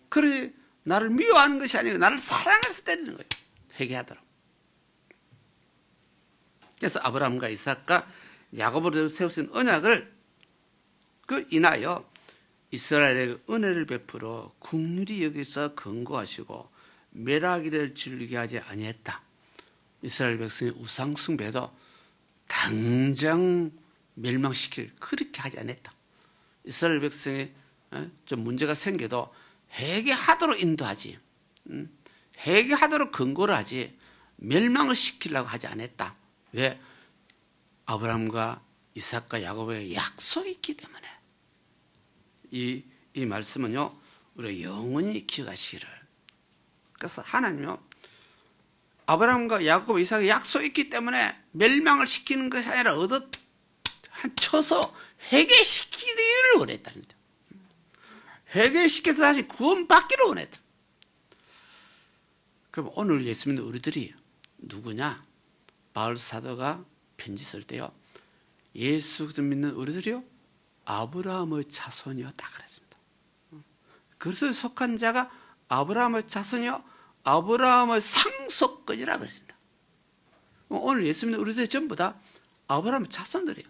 그러니 나를 미워하는 것이 아니고 나를 사랑해서 때리는 거예요. 회개하도록. 그래서 아브라함과 이삭과 야곱으로 세우신 언약을 그 인하여 이스라엘에게 은혜를 베풀어 긍휼히 여기서 권고하시고 멸하기를 즐기게 하지 아니했다. 이스라엘 백성의 우상 숭배도 당장 멸망시킬, 그렇게 하지 않았다. 이스라엘 백성이 좀 문제가 생겨도 회개하도록 인도하지, 회개하도록 권고를 하지 멸망을 시키려고 하지 않았다. 왜? 아브라함과 이삭과 야곱의 약속이 있기 때문에. 이 말씀은요, 우리가 영원히 기억하시기를. 그래서 하나님요, 아브라함과 야곱, 이삭의 약속이 있기 때문에 멸망을 시키는 것이 아니라 쳐서 회개시키기를 원했다는 거죠. 회개시켜서 다시 구원받기를 원했다. 그럼 오늘 예수 믿는 우리들이 누구냐? 바울 사도가 편지 쓸 때요, 예수 믿는 우리들이요, 아브라함의 자손이었다 그랬습니다. 그것을 속한 자가 아브라함의 자손이요, 아브라함의 상속권이라고 했습니다. 오늘 예수 믿는 우리들이 전부 다 아브라함의 자손들이에요.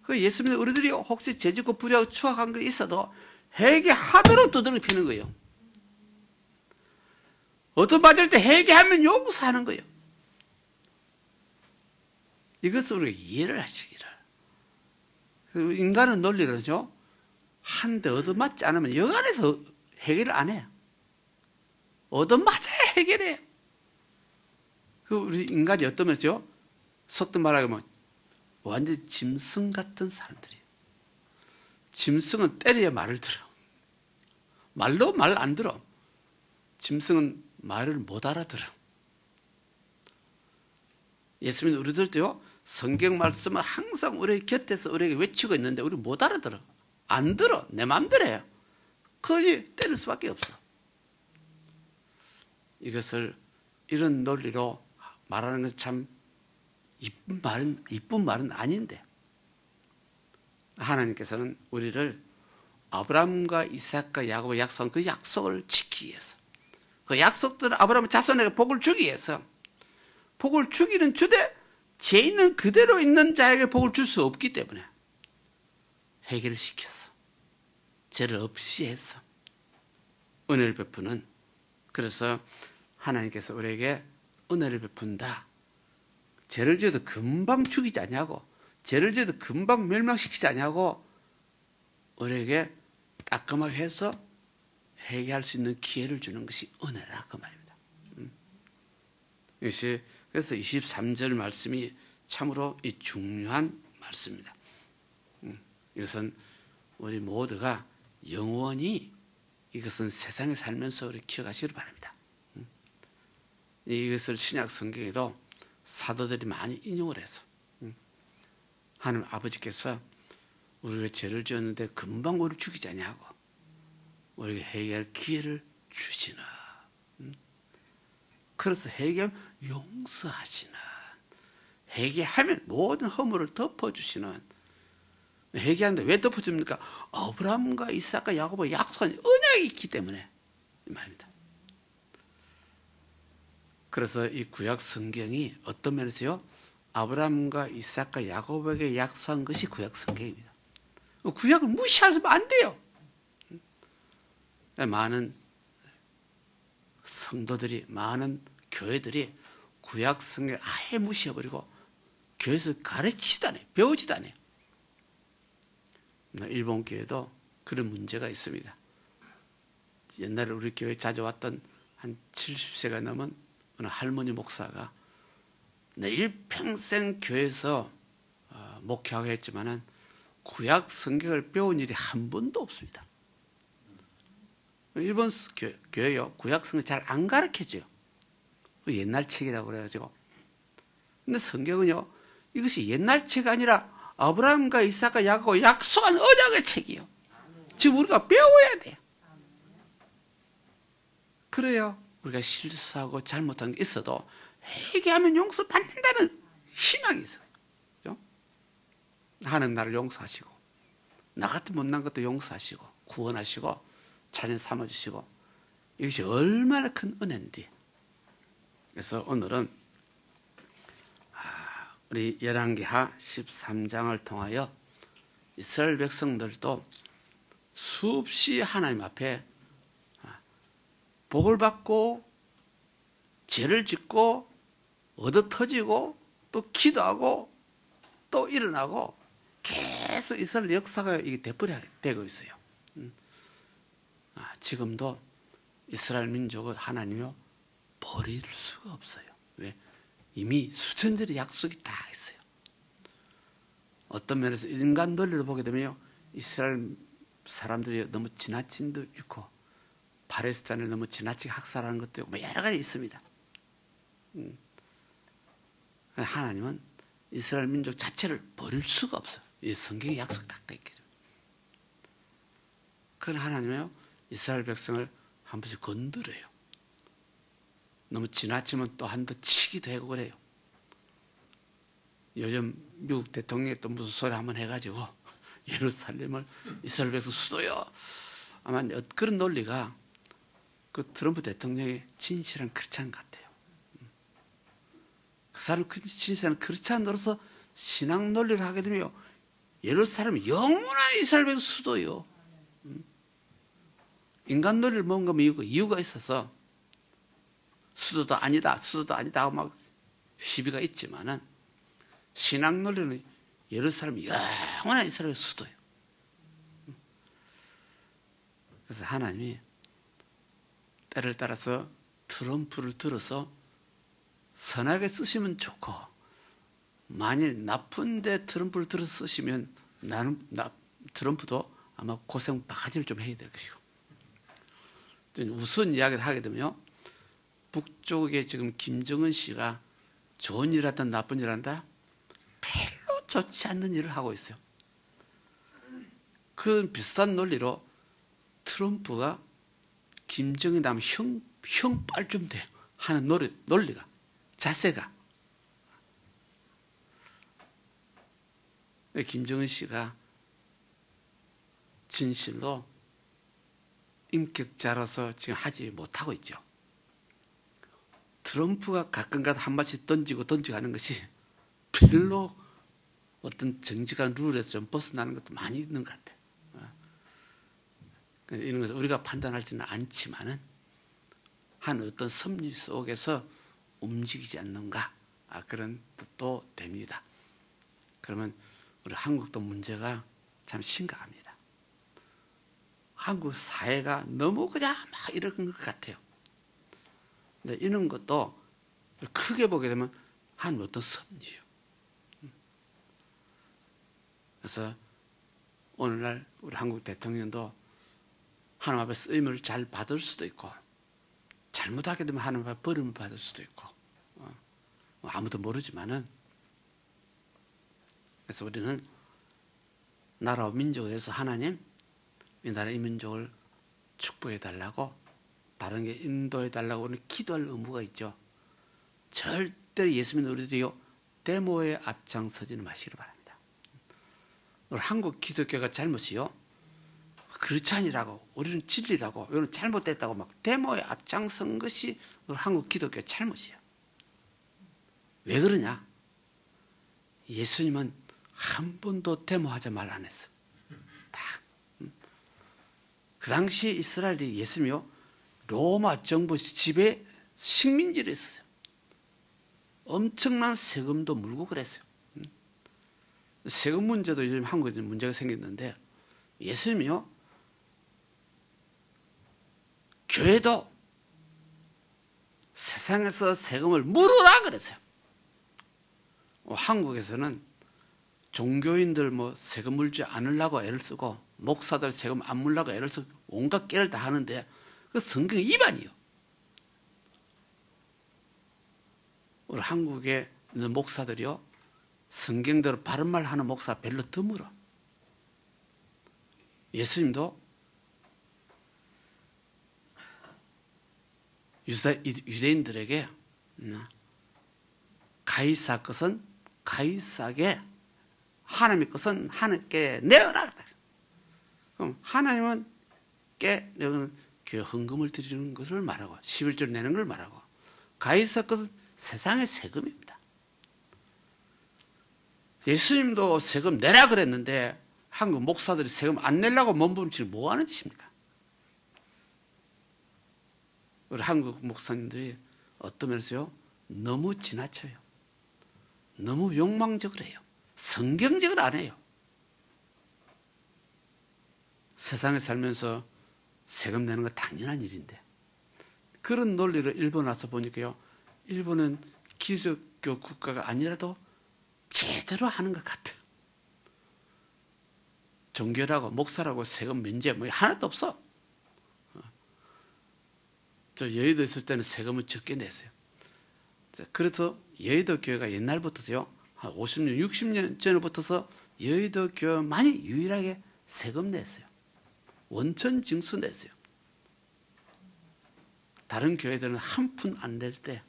그 예수 믿는 우리들이 혹시 죄짓고 불의하고 추악한 게 있어도 회개하도록 두드러 피는 거예요. 얻어맞을 때 회개하면 용서하는 거예요. 이것을 우리가 이해를 하시기를. 인간은 논리로죠, 한 대 얻어맞지 않으면 여간에서 해결을 안 해요. 얻어맞아야 해결해요. 우리 인간이 어떠면요, 속된 말하면 완전 짐승 같은 사람들이에요. 짐승은 때려야 말을 들어. 말로 말 안 들어. 짐승은 말을 못 알아들어. 예수 믿는 우리들도요, 성경 말씀을 항상 우리 곁에서 우리에게 외치고 있는데 우리 못 알아들어. 안 들어. 내 마음대로 해요. 그러니 때릴 수밖에 없어. 이것을 이런 논리로 말하는 것은 참 이쁜 말은 아닌데, 하나님께서는 우리를 아브라함과 이삭과 야곱의 약속한 그 약속을 지키기 위해서, 그 약속들을 아브라함 자손에게 복을 주기 위해서, 복을 주기는 주되 죄 있는 그대로 있는 자에게 복을 줄 수 없기 때문에 회개를 시켜서 죄를 없이 해서 은혜를 베푸는, 그래서 하나님께서 우리에게 은혜를 베푼다. 죄를 지어도 금방 죽이지 않냐고, 죄를 지어도 금방 멸망시키지 않냐고 우리에게 따끔하게 해서 회개할 수 있는 기회를 주는 것이 은혜라, 그 말입니다. 이것이, 그래서 23절 말씀이 참으로 이 중요한 말씀입니다. 이것은 우리 모두가 영원히 이것은 세상에 살면서 우리 기억하시길 바랍니다. 이것을 신약 성경에도 사도들이 많이 인용을 해서, 하나님 아버지께서 우리가 죄를 지었는데 금방 우리를 죽이지 아니하고 우리에게 회개할 기회를 주시는, 그래서 회개하면 용서하시는, 회개하면 모든 허물을 덮어주시는, 회개하는데 왜 덮어줍니까? 아브라함과 이삭과 야곱의 약속한 언약이 있기 때문에 이 말입니다. 그래서 이 구약 성경이 어떤 면에서요, 아브라함과 이삭과 야곱에게 약속한 것이 구약 성경입니다. 구약을 무시하면 안 돼요. 많은 성도들이, 많은 교회들이 구약 성경 아예 무시해버리고 교회에서 가르치지도 않아요. 배우지도 않아요. 일본 교회도 그런 문제가 있습니다. 옛날에 우리 교회 자주 왔던 한 70세가 넘은 어느 할머니 목사가 내 일평생 교회에서 목회하고 했지만은 구약 성경을 배운 일이 한 번도 없습니다. 일본 교회요, 구약 성경 잘 안 가르쳐줘요. 옛날 책이라고 그래가지고. 근데 성경은요, 이것이 옛날 책이 아니라 아브라함과 이삭과 야곱과 약속한 언약의 책이요. 지금 우리가 배워야 돼요. 그래요. 우리가 실수하고 잘못한 게 있어도 회개하면 용서받는다는 희망이 있어요. 그죠? 하나님 나를 용서하시고 나 같은 못난 것도 용서하시고 구원하시고 자녀 삼아주시고 이것이 얼마나 큰 은혜인지. 그래서 오늘은 우리 열왕기하 13장을 통하여 이스라엘 백성들도 수없이 하나님 앞에 복을 받고 죄를 짓고 얻어 터지고 또 기도하고 또 일어나고 계속 이스라엘 역사가 이게 되고 있어요. 지금도 이스라엘 민족은 하나님이 버릴 수가 없어요. 왜? 이미 수천절의 약속이 다 있어요. 어떤 면에서 인간 논리를 보게 되면요, 이스라엘 사람들이 너무 지나친 듯 있고 팔레스타인을 너무 지나치게 학살하는 것도 있고 뭐 여러 가지 있습니다. 하나님은 이스라엘 민족 자체를 버릴 수가 없어요. 이 성경에 약속이 딱 돼 있거든요. 그건 하나님은요, 이스라엘 백성을 한 번씩 건드려요. 너무 지나치면 또 한 번 치기도 하고 그래요. 요즘 미국 대통령이 또 무슨 소리 한번 해가지고 예루살렘을 이스라엘 백성 수도요. 아마 그런 논리가 그 트럼프 대통령의 진실은 그렇지 않은 것 같아요. 그 사람 진실은 그렇지 않은 노릇서 신앙 논리를 하게 되면 예루살렘은 영원한 이스라엘 백성 수도요. 인간 논리를 뭔가 이유가 있어서 수도도 아니다 하고 막 시비가 있지만은 신앙 논리는 예루살렘이 영원한 이스라엘 수도예요. 그래서 하나님이 때를 따라서 트럼프를 들어서 선하게 쓰시면 좋고, 만일 나쁜데 트럼프를 들어서 쓰시면 트럼프도 아마 고생 바가지를 좀 해야 될 것이고. 우스운 이야기를 하게 되면요, 북쪽에 지금 김정은 씨가 좋은 일 한다 나쁜 일 한다 별로 좋지 않는 일을 하고 있어요. 그 비슷한 논리로 트럼프가 김정은이 나면 형빨 좀 돼요 하는 논리가, 자세가. 김정은 씨가 진실로 인격자라서 지금 하지 못하고 있죠. 트럼프가 가끔가다 한 마씩 던지고 하는 것이 별로 어떤 정직한 룰에서 좀 벗어나는 것도 많이 있는 것 같아요. 이런 것을 우리가 판단하지는 않지만은 한 어떤 섭리 속에서 움직이지 않는가, 그런 뜻도 됩니다. 그러면 우리 한국도 문제가 참 심각합니다. 한국 사회가 너무 그냥 막 이런 것 같아요. 근데 이런 것도 크게 보게 되면 한 어떤 섭리요. 그래서 오늘날 우리 한국 대통령도 하나님 앞에 쓰임을 잘 받을 수도 있고, 잘못하게 되면 하나님 앞에 버림을 받을 수도 있고, 아무도 모르지만은, 그래서 우리는 나라와 민족을 위해서 하나님, 이 나라 이 민족을 축복해 달라고, 다른 게 인도해 달라고 우리는 기도할 의무가 있죠. 절대로 예수 믿는 우리들이요, 데모에 앞장서지는 마시기를 바랍니다. 우리 한국 기독교가 잘못이요, 그렇지 아니라고, 우리는 진리라고, 이거는 잘못됐다고 막 데모에 앞장선 것이 우리 한국 기독교의 잘못이야. 왜 그러냐? 예수님은 한 번도 데모하자 말 안 했어. 그 당시 이스라엘이 예수님이요, 로마 정부 지배 식민지로 있었어요. 엄청난 세금도 물고 그랬어요. 세금 문제도 요즘 한국에 문제가 생겼는데 예수님이요, 교회도 세상에서 세금을 물으라 그랬어요. 한국에서는 종교인들 뭐 세금 물지 않으려고 애를 쓰고 목사들 세금 안 물라고 애를 쓰고 온갖 깨를 다 하는데 그 성경 위반이요. 우리 한국에 있는 목사들이요, 성경대로 바른말 하는 목사 별로 드물어. 예수님도 유대인들에게 가이사 것은 가이사에게, 하나님의 것은 하나님께 내어라. 그럼 하나님께 내는 교회 헌금을 드리는 것을 말하고 11절 내는 걸 말하고, 가이사 것은 세상의 세금입니다. 예수님도 세금 내라 그랬는데 한국 목사들이 세금 안 내려고 몸부림치는 뭐 하는 짓입니까? 우리 한국 목사님들이 어떤 면에서요, 너무 지나쳐요. 너무 욕망적으로 해요. 성경적으로 안 해요. 세상에 살면서 세금 내는 거 당연한 일인데, 그런 논리를 일본 와서 보니까요, 일본은 기독교 국가가 아니라도 제대로 하는 것 같아요. 종교라고 목사라고 세금 면제 뭐 하나도 없어. 저 여의도 있을 때는 세금을 적게 냈어요. 그래서 여의도 교회가 옛날부터요, 한 50년, 60년 전부터서 여의도 교회만이 유일하게 세금 냈어요. 원천 징수 냈어요. 다른 교회들은 한 푼 안 낼 때,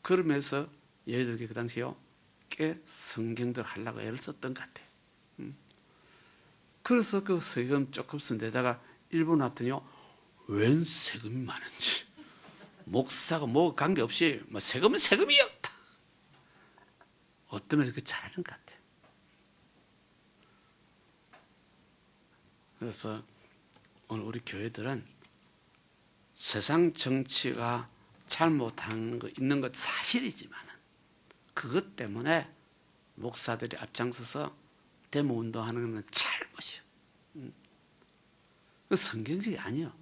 그러면서 여의도 교회 그 당시에요, 꽤 성경들 하려고 애를 썼던 것 같아요. 그래서 그 세금 조금씩 내다가 일본 왔더니요, 웬 세금이 많은지, 목사가 뭐 관계없이 뭐 세금은 세금이었다. 어떤 면에서 그 잘하는 것 같아요. 그래서 오늘 우리 교회들은 세상 정치가 잘못한 거 있는 것 사실이지만 그것 때문에 목사들이 앞장서서 데모운동하는 건 잘못이에요. 그 성경적이 아니에요.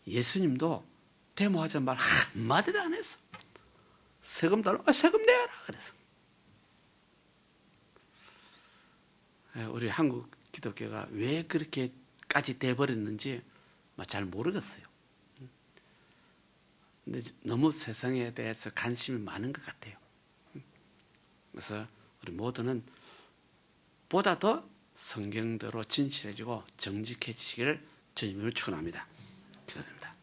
예수님도 데모하자 말 한마디도 안 했어. 세금 달라, 세금 내라 그래서. 우리 한국 기독교가 왜 그렇게까지 돼버렸는지 잘 모르겠어요. 근데 너무 세상에 대해서 관심이 많은 것 같아요. 그래서 우리 모두는 보다 더 성경대로 진실해지고 정직해지시기를 주님을 축원합니다. 기도드립니다.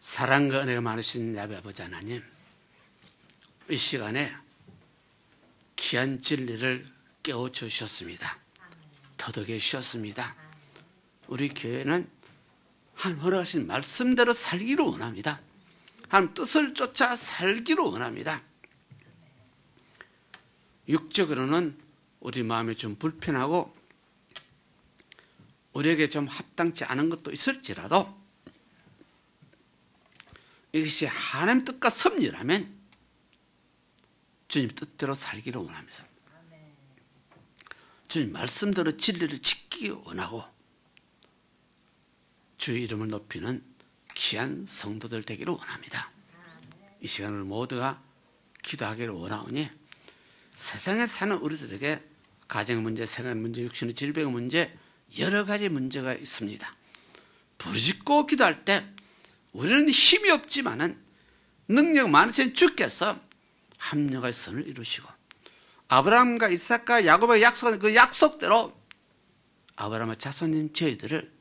사랑과 은혜가 많으신 야베 아버지 하나님, 이 시간에 귀한 진리를 깨워주셨습니다. 터득해 주셨습니다. 우리 교회는 하나님 허락하신 말씀대로 살기를 원합니다. 하나님 뜻을 쫓아 살기를 원합니다. 육적으로는 우리 마음이 좀 불편하고 우리에게 좀 합당치 않은 것도 있을지라도 이것이 하나님 뜻과 섭리라면 주님 뜻대로 살기를 원합니다. 주님 말씀대로 진리를 지키기 원하고 주의 이름을 높이는 귀한 성도들 되기를 원합니다. 이 시간을 모두가 기도하기를 원하오니 세상에 사는 우리들에게 가정 문제, 생활 문제, 육신의 질병 문제, 여러 가지 문제가 있습니다. 부르짖고 기도할 때 우리는 힘이 없지만은 능력 많으신 주께서 합력의 선을 이루시고 아브라함과 이삭과 야곱의 약속한 그 약속대로 아브라함의 자손인 저희들을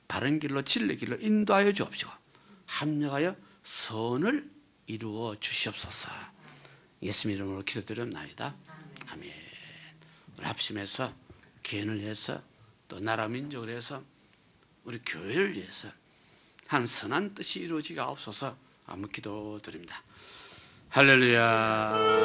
바른 길로 진리 길로 인도하여 주옵시고 합력하여 선을 이루어 주시옵소서. 예수님 이름으로 기도드렸나이다. 아멘. 우리 합심해서 교회를 위해서 또 나라 민족을 위해서 우리 교회를 위해서 하나님 선한 뜻이 이루어지게 하옵소서. 한번 기도드립니다. 할렐루야.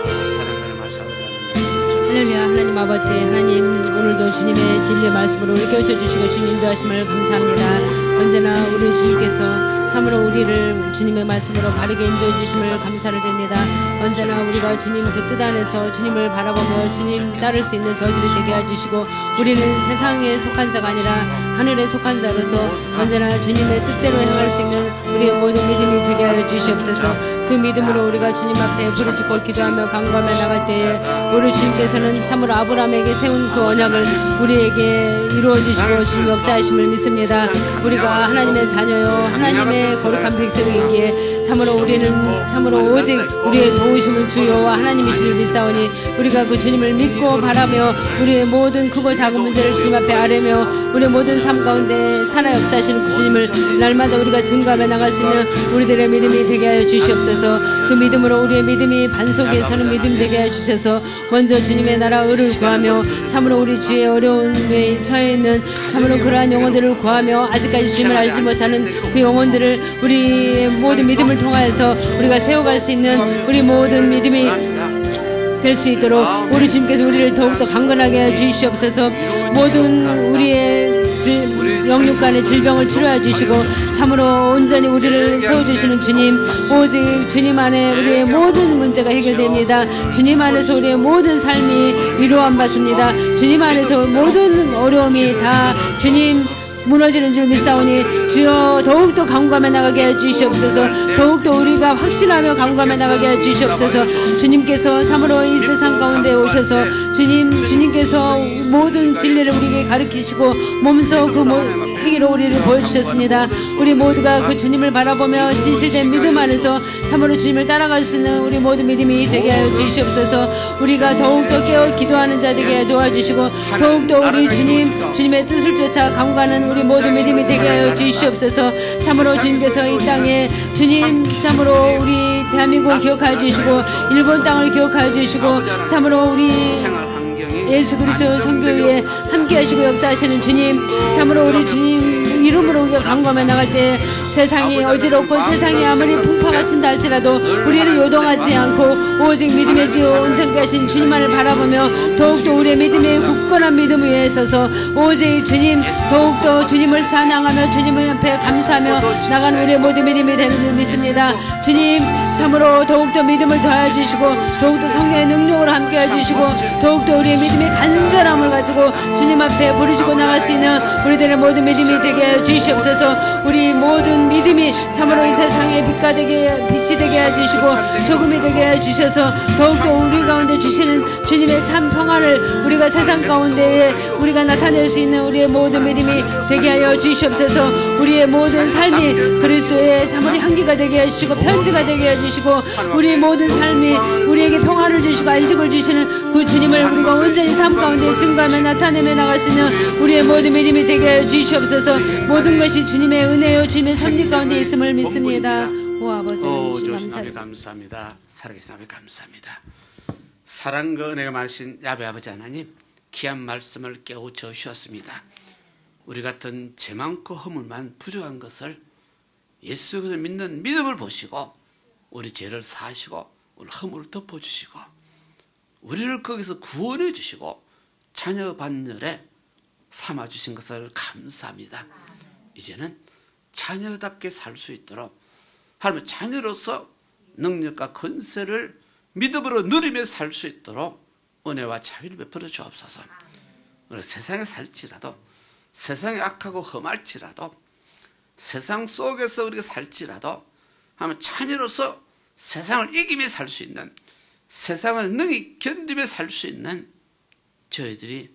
사랑하는 말씀 할렐루야. 하나님 아버지, 하나님 오늘도 주님의 진리의 말씀으로 우리 깨우쳐 주시고 주님 인도하심을 감사합니다. 언제나 우리 주님께서 참으로 우리를 주님의 말씀으로 바르게 인도해 주심을 감사를 드립니다. 언제나 우리가 주님 그 뜻 안에서 주님을 바라보며 주님 따를 수 있는 저희들이 되게 해주시고 우리는 세상에 속한 자가 아니라 하늘에 속한 자로서 언제나 주님의 뜻대로 행할 수 있는 우리의 모든 믿음이 되게 하여 주시옵소서. 그 믿음으로 우리가 주님 앞에 부르짖고 기도하며 간구하며 나갈 때에 우리 주님께서는 참으로 아브라함에게 세운 그 언약을 우리에게 이루어 주시고 주님 역사하심을 믿습니다. 우리가 하나님의 자녀요 하나님의 거룩한 백성이기에 참으로 우리는 참으로 오직 우리의 도우심은 주여와 하나님이시를 믿사오니 우리가 그 주님을 믿고 바라며 우리의 모든 크고 작은 문제를 주님 앞에 아뢰며 우리의 모든 삶 가운데 살아 역사하시는 그 주님을 날마다 우리가 증거하며 나갈 수 있는 우리들의 믿음이 되게 하여 주시옵소서. 그 믿음으로 우리의 믿음이 반석에 서는 믿음 되게 하여 주셔서 먼저 주님의 나라 의를 구하며 참으로 우리 주의 어려움에 처해 있는 참으로 그러한 영혼들을 구하며 아직까지 주님을 알지 못하는 그 영혼들을 우리의 모든 믿음을 통하여서 우리가 세워갈 수 있는 우리 모든 믿음이 될 수 있도록 우리 주님께서 우리를 더욱더 강건하게 해 주시옵소서. 모든 우리의 영육간의 질병을 치료해 주시고 참으로 온전히 우리를 세워주시는 주님, 오직 주님 안에 우리의 모든 문제가 해결됩니다. 주님 안에서 우리의 모든 삶이 위로함 받습니다. 주님 안에서 모든 어려움이 다 주님 무너지는 줄 믿사오니 주여 더욱더 강구하며 나가게 해주시옵소서. 더욱더 우리가 확신하며 강구하며 나가게 해주시옵소서. 주님께서 참으로 이 세상 가운데 오셔서 주님께서 모든 진리를 우리에게 가르치시고 몸소 그 행위로 우리를 보여주셨습니다. 우리 모두가 그 주님을 바라보며 진실된 믿음 안에서 참으로 주님을 따라갈 수 있는 우리 모든 믿음이 되게 하여 주시옵소서. 우리가 더욱더 깨어 기도하는 자 되게 도와주시고 더욱더 우리 주님의 뜻을 쫓아 강구하는 우리 모든 믿음이 되게 하여 주시옵소서. 참으로 주님께서 이 땅에 주님 참으로 우리 대한민국을 기억하여 주시고 일본 땅을 기억하여 주시고 참으로 우리 예수 그리스도 선교위에 함께 하시고 역사하시는 주님, 참으로 우리 주님 이름으로 우리가 강구하며 나갈 때 세상이 어지럽고 세상이 아무리 풍파가 친다 할지라도 우리는 요동하지 않고 오직 믿음의 주 온전케 하신 주님만을 바라보며 더욱더 우리의 믿음의 굳건한 믿음 위에 서서 오직 주님 더욱더 주님을 찬양하며 주님의 앞에 감사하며 나가는 우리의 모든 믿음이 되는 줄 믿습니다. 주님 참으로 더욱더 믿음을 더하여 주시고 더욱더 성령의 능력으로 함께 해주시고 더욱더 우리의 믿음의 간절함을 가지고 주님 앞에 부르짖고 나갈 수 있는 우리들의 모든 믿음이 되게 하여 주시옵소서. 우리 모든 믿음이 참으로 이 세상의 빛이 되게 해주시고 소금이 되게 해주셔서 더욱더 우리 가운데 주시는 주님의 참 평안을 우리가 세상 가운데에 우리가 나타낼 수 있는 우리의 모든 믿음이 되게 하여 주시옵소서. 우리의 모든 삶이 그리스도의 참으로 향기가 되게 해주시고 편지가 되게 해주시고 우리의 모든 삶이 우리에게 평안을 주시고 안식을 주시는 그 주님을 우리가 온전히 삶 가운데 증거하며 나타내며 나갈 수 있는 우리의 모든 믿음이 되게 하여 주시옵소서. 모든 것이 주님의 은혜요 주님의 섭리 가운데 있음을 믿습니다. 오 아버지 하나님 감사합니다. 살아계신 아버지 감사합니다. 사랑과 은혜가 많으신 야베 아버지 하나님 귀한 말씀을 깨우쳐 주셨습니다. 우리 같은 죄 많고 허물만 부족한 것을 예수 그리스도를 믿는 믿음을 보시고 우리 죄를 사하시고 우리 허물을 덮어주시고 우리를 거기서 구원해 주시고 자녀 반열에 삼아주신 것을 감사합니다. 이제는 자녀답게 살 수 있도록 하나님 자녀로서 능력과 권세를 믿음으로 누리며 살 수 있도록 은혜와 자유를 베풀어 주옵소서. 우리 세상에 살지라도 세상에 악하고 험할지라도 세상 속에서 우리가 살지라도 하면 자녀로서 세상을 이기며 살 수 있는 세상을 능히 견디며 살 수 있는 저희들이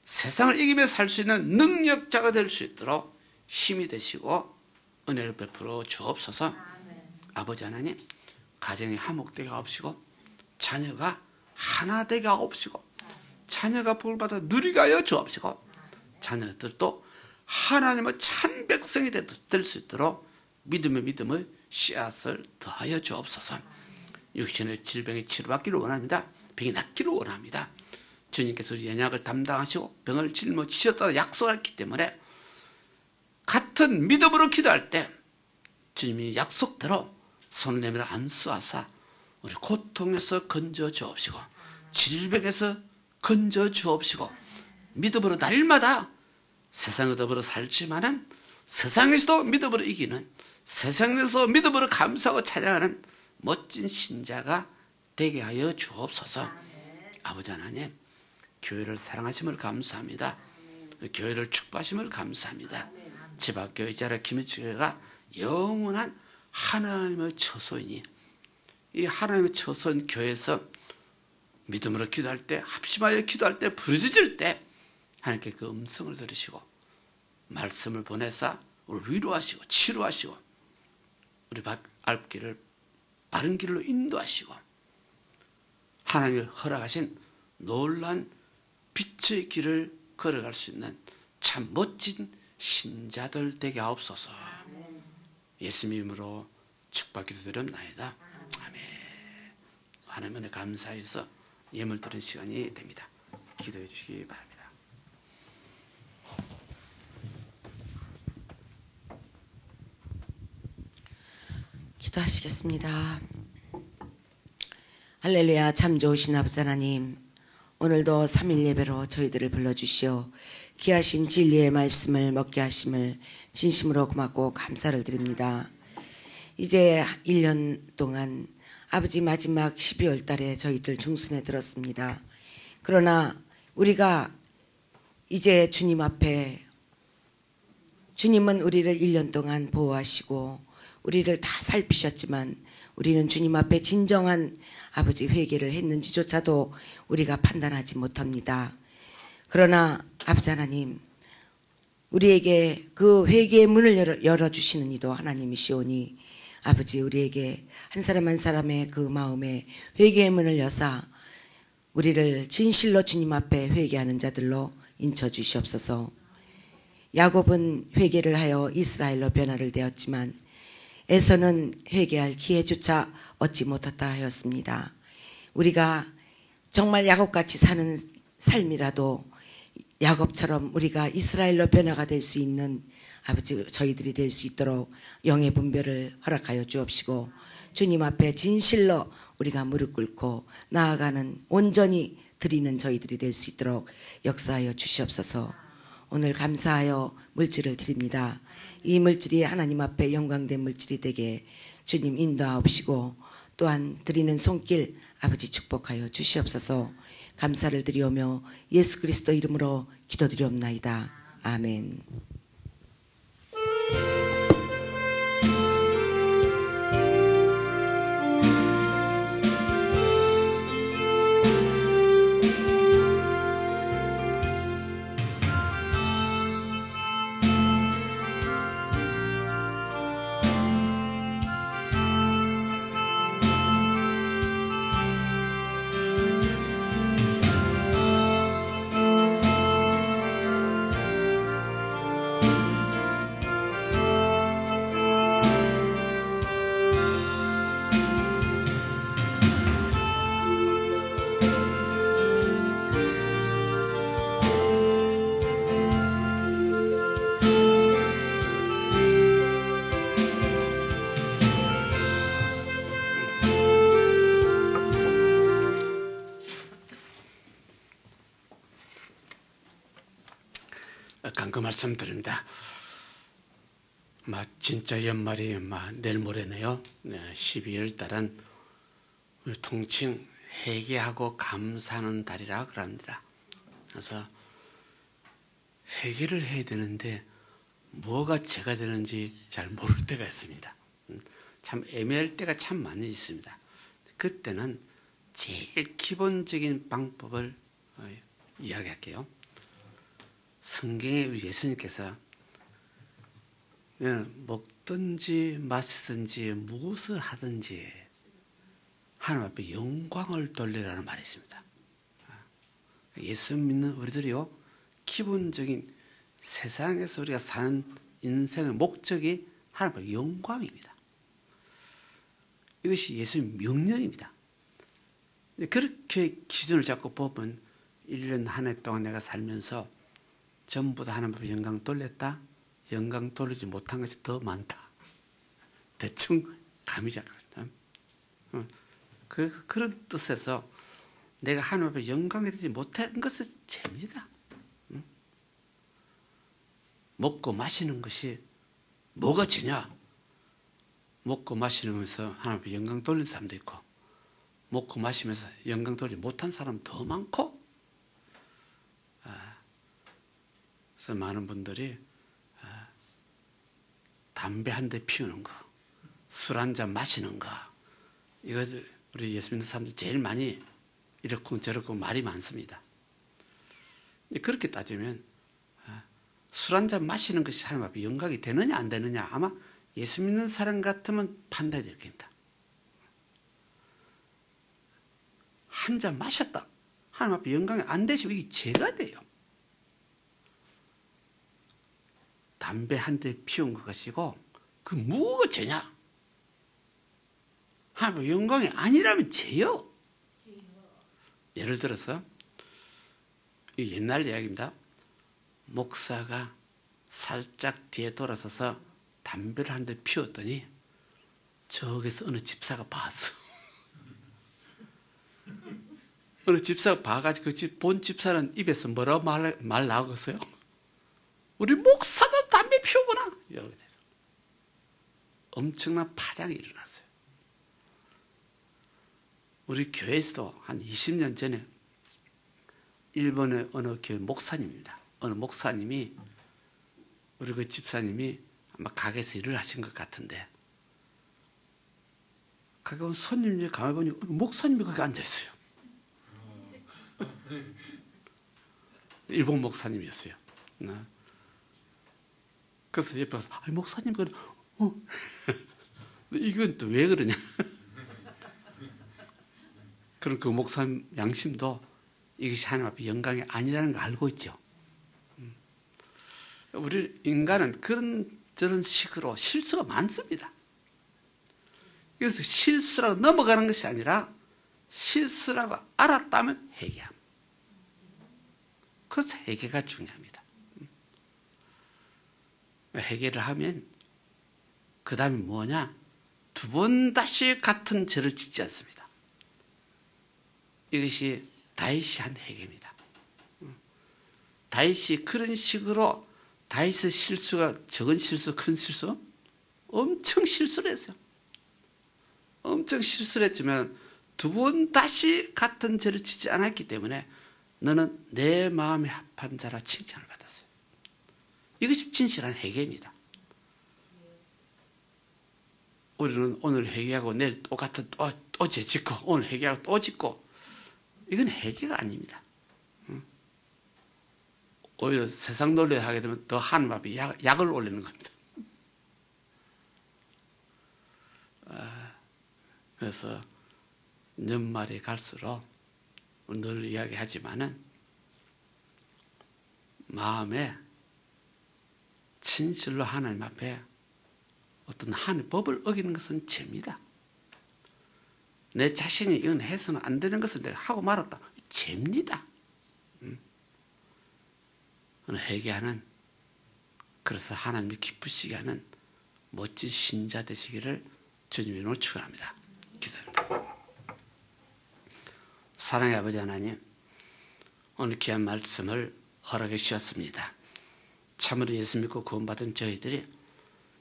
세상을 이기며 살 수 있는 능력자가 될 수 있도록 힘이 되시고 은혜를 베풀어 주옵소서. 아버지 하나님 가정이 화목되게 하옵시고 자녀가 하나 되게 하옵시고 자녀가 복을받아 누리게 하여 주옵시고 자녀들도 하나님의 참 백성이 될 수 있도록 믿음의 씨앗을 더하여 주옵소서. 육신의 질병이 치료받기를 원합니다. 병이 낫기를 원합니다. 주님께서 우리 연약을 담당하시고 병을 짊어지셨다고 약속했기 때문에 같은 믿음으로 기도할 때 주님이 약속대로 손을 내밀어 안수하사 우리 고통에서 건져 주옵시고 질병에서 건져 주옵시고 믿음으로 날마다 세상을 더불어 살지만은 세상에서도 믿음으로 이기는 세상에서 믿음으로 감사하고 찬양하는 멋진 신자가 되게 하여 주옵소서. 아버지 하나님, 교회를 사랑하심을 감사합니다. 교회를 축복하심을 감사합니다. 지박교회 자라 김일주교회가 영원한 하나님의 처소이니 이 하나님의 처소인 교회에서 믿음으로 기도할 때, 합심하여 기도할 때, 부르짖을 때 하나님께 그 음성을 들으시고 말씀을 보내사 우리를 위로하시고 치료하시고 우리 앞길을 바른 길로 인도하시고 하나님이 허락하신 놀란 빛의 길을 걸어갈 수 있는 참 멋진 신자들 되게 하옵소서. 예수님 이름으로 축복 기도드립나이다. 아멘. 하나님의 감사해서 예물 드리는 시간이 됩니다. 기도해 주시기 바랍니다. 기도하시겠습니다. 할렐루야. 참 좋으신 아버지 하나님, 오늘도 3일 예배로 저희들을 불러주시어 귀하신 진리의 말씀을 먹게 하심을 진심으로 고맙고 감사를 드립니다. 이제 1년 동안 아버지 마지막 12월 달에 저희들 중순에 들었습니다. 그러나 우리가 이제 주님 앞에, 주님은 우리를 1년 동안 보호하시고 우리를 다 살피셨지만 우리는 주님 앞에 진정한 아버지 회개를 했는지조차도 우리가 판단하지 못합니다. 그러나 아버지 하나님, 우리에게 그 회개의 문을 열어주시는 이도 하나님이시오니 아버지, 우리에게 한 사람 한 사람의 그 마음에 회개의 문을 여사 우리를 진실로 주님 앞에 회개하는 자들로 인쳐주시옵소서. 야곱은 회개를 하여 이스라엘로 변화를 되었지만 에서는 회개할 기회조차 얻지 못했다 하였습니다. 우리가 정말 야곱같이 사는 삶이라도 야곱처럼 우리가 이스라엘로 변화가 될 수 있는 아버지, 저희들이 될 수 있도록 영의 분별을 허락하여 주옵시고 주님 앞에 진실로 우리가 무릎 꿇고 나아가는, 온전히 드리는 저희들이 될 수 있도록 역사하여 주시옵소서. 오늘 감사하여 물질을 드립니다. 이 물질이 하나님 앞에 영광된 물질이 되게 주님 인도하옵시고 또한 드리는 손길 아버지 축복하여 주시옵소서. 감사를 드리오며 예수 그리스도 이름으로 기도드리옵나이다. 아멘. 그 말씀드립니다. 진짜 연말이 내일 모레네요. 12월 달은 우리 통칭 회개하고 감사하는 달이라 그럽니다. 그래서 회개를 해야 되는데 뭐가 죄가 되는지 잘 모를 때가 있습니다. 참 애매할 때가 참 많이 있습니다. 그때는 제일 기본적인 방법을 이야기할게요. 성경에 우리 예수님께서 먹든지 마시든지 무엇을 하든지 하나님 앞에 영광을 돌리라는 말이 있습니다. 예수 믿는 우리들이요, 기본적인 세상에서 우리가 사는 인생의 목적이 하나님 앞에 영광입니다. 이것이 예수의 명령입니다. 그렇게 기준을 잡고 보면 1년 한 해 동안 내가 살면서 전부 다 하나님 앞에 영광 돌렸다? 영광 돌리지 못한 것이 더 많다. 대충 감이 잡습니다. 그런 뜻에서 내가 하나님 앞에 영광이 되지 못한 것은 죄입니다. 먹고 마시는 것이 뭐가 죄냐? 먹고 마시면서 하나님 영광 돌리는 사람도 있고, 먹고 마시면서 영광 돌리지 못한 사람 더 많고, 그래서 많은 분들이 담배 한 대 피우는 거, 술 한 잔 마시는 거, 이거 우리 예수 믿는 사람들이 제일 많이 이렇고 저렇고 말이 많습니다. 그렇게 따지면 술 한 잔 마시는 것이 하나님 앞에 영광이 되느냐 안 되느냐, 아마 예수 믿는 사람 같으면 판단이 될 겁니다. 한 잔 마셨다, 하나님 앞에 영광이 안 되시면 이게 죄가 돼요. 담배 한 대 피운 것 것이고, 그 뭐가 죄냐? 하나님 영광이 아니라면 죄요. 예를 들어서 이 옛날 이야기입니다. 목사가 살짝 뒤에 돌아서서 담배를 한 대 피웠더니 저기서 어느 집사가 봤어. 어느 집사가 봐가지고 그 집 본 집사는 입에서 뭐라고 말 나오겠어요? 우리 목사도 담배 피우구나. 이렇게 돼서 엄청난 파장이 일어났어요. 우리 교회에서도 한 20년 전에 일본의 어느 교회 목사님입니다. 어느 목사님이, 우리 그 집사님이 아마 가게에서 일을 하신 것 같은데, 가게 온 손님이 가만히 보니 어느 목사님이 거기 앉아있어요. 일본 목사님이었어요. 그래서 옆에 가서, 목사님, 이건 또 왜 그러냐. 그럼 그 목사님 양심도 이것이 하나님 앞에 영광이 아니라는 걸 알고 있죠. 우리 인간은 저런 식으로 실수가 많습니다. 그래서 실수라고 넘어가는 것이 아니라 실수라고 알았다면 회개함. 그래서 회개가 중요합니다. 회개를 하면 그 다음에 뭐냐? 두 번 다시 같은 죄를 짓지 않습니다. 이것이 다윗이 한 회개입니다. 다윗이 그런 식으로, 다윗의 실수가 적은 실수, 큰 실수? 엄청 실수를 했어요. 엄청 실수를 했지만 두 번 다시 같은 죄를 짓지 않았기 때문에 너는 내 마음에 합한 자라 칭찬을 받았어요. 이것이 진실한 회개입니다. 우리는 오늘 회개하고 내일 똑같은 또 죄 짓고, 오늘 회개하고 또 짓고, 이건 회개가 아닙니다. 오히려 세상 논리를 하게 되면 더 하나님 앞에 약을 올리는 겁니다. 그래서 연말이 갈수록 늘 이야기하지만은 마음에 진실로 하나님 앞에 어떤 하나님의 법을 어기는 것은 죄입니다. 내 자신이 이건 해서는 안 되는 것을 내가 하고 말았다, 죄입니다. 회개하는, 그래서 하나님이 기쁘시게 하는 멋진 신자 되시기를 주님의 이름으로 축원합니다. 기도합니다. 사랑의 아버지 하나님, 오늘 귀한 말씀을 허락해 주셨습니다. 참으로 예수 믿고 구원받은 저희들이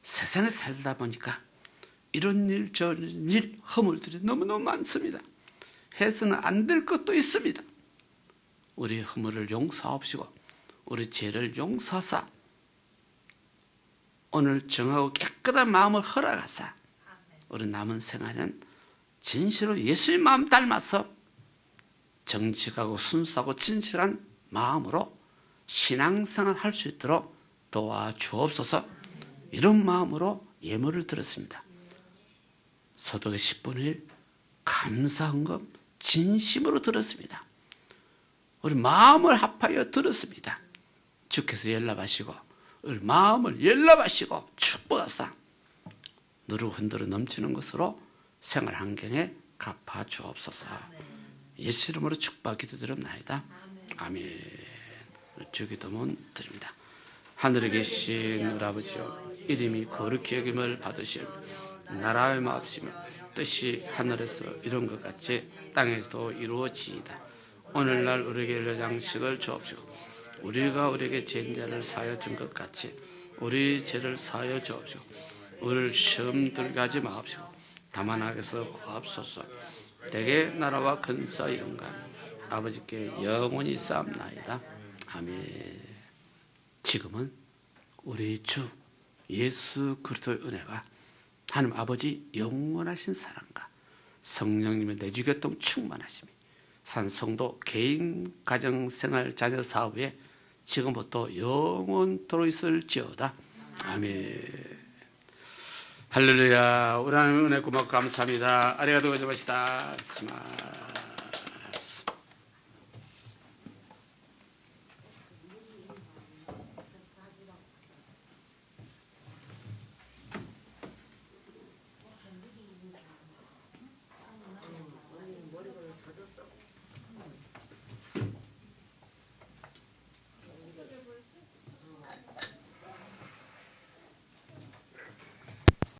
세상에 살다 보니까 이런 일 저런 일 허물들이 너무너무 많습니다. 해서는 안 될 것도 있습니다. 우리 허물을 용서하옵시고 우리 죄를 용서하사 오늘 정하고 깨끗한 마음을 허락하사 우리 남은 생활은 진실로 예수의 마음 닮아서 정직하고 순수하고 진실한 마음으로 신앙생활을 할 수 있도록 도와주옵소서. 이런 마음으로 예물을 드렸습니다. 소득의 10분의 1 감사헌금 진심으로 드렸습니다. 우리 마음을 합하여 드렸습니다. 주께서 연락하시고 우리 마음을 연락하시고 축복하사 누르고 흔들어 넘치는 것으로 생활 환경에 갚아 주옵소서. 예수 이름으로 축복 기도드립나이다. 아멘. 주기도문 드립니다. 하늘에 계신 우리 아버지여, 이름이 거룩히 여김을 받으시오. 나라의 마옵시며 뜻이 하늘에서 이룬 것 같이 땅에서도 이루어지이다. 오늘날 우리에게 일용 양식을 주옵시고 우리가 우리에게 죄인 자를 사하여 준 것 같이 우리 죄를 사하여 주옵시고 우리를 시험 들게 하지 마옵시고 다만 악에서 구하옵소서. 대개 나라와 근사의 영광 아버지께 영원히 쌓옵나이다. 아멘. 지금은 우리 주 예수 그리스도의 은혜가 하나님 아버지 영원하신 사랑과 성령님의 내주교통 충만하심이 산성도 개인 가정생활 자녀 사업에 지금부터 영원토록 있을지어다. 아멘. 할렐루야. 우리 하나님 은혜 고맙고 감사합니다. 아리가또 고자마시다.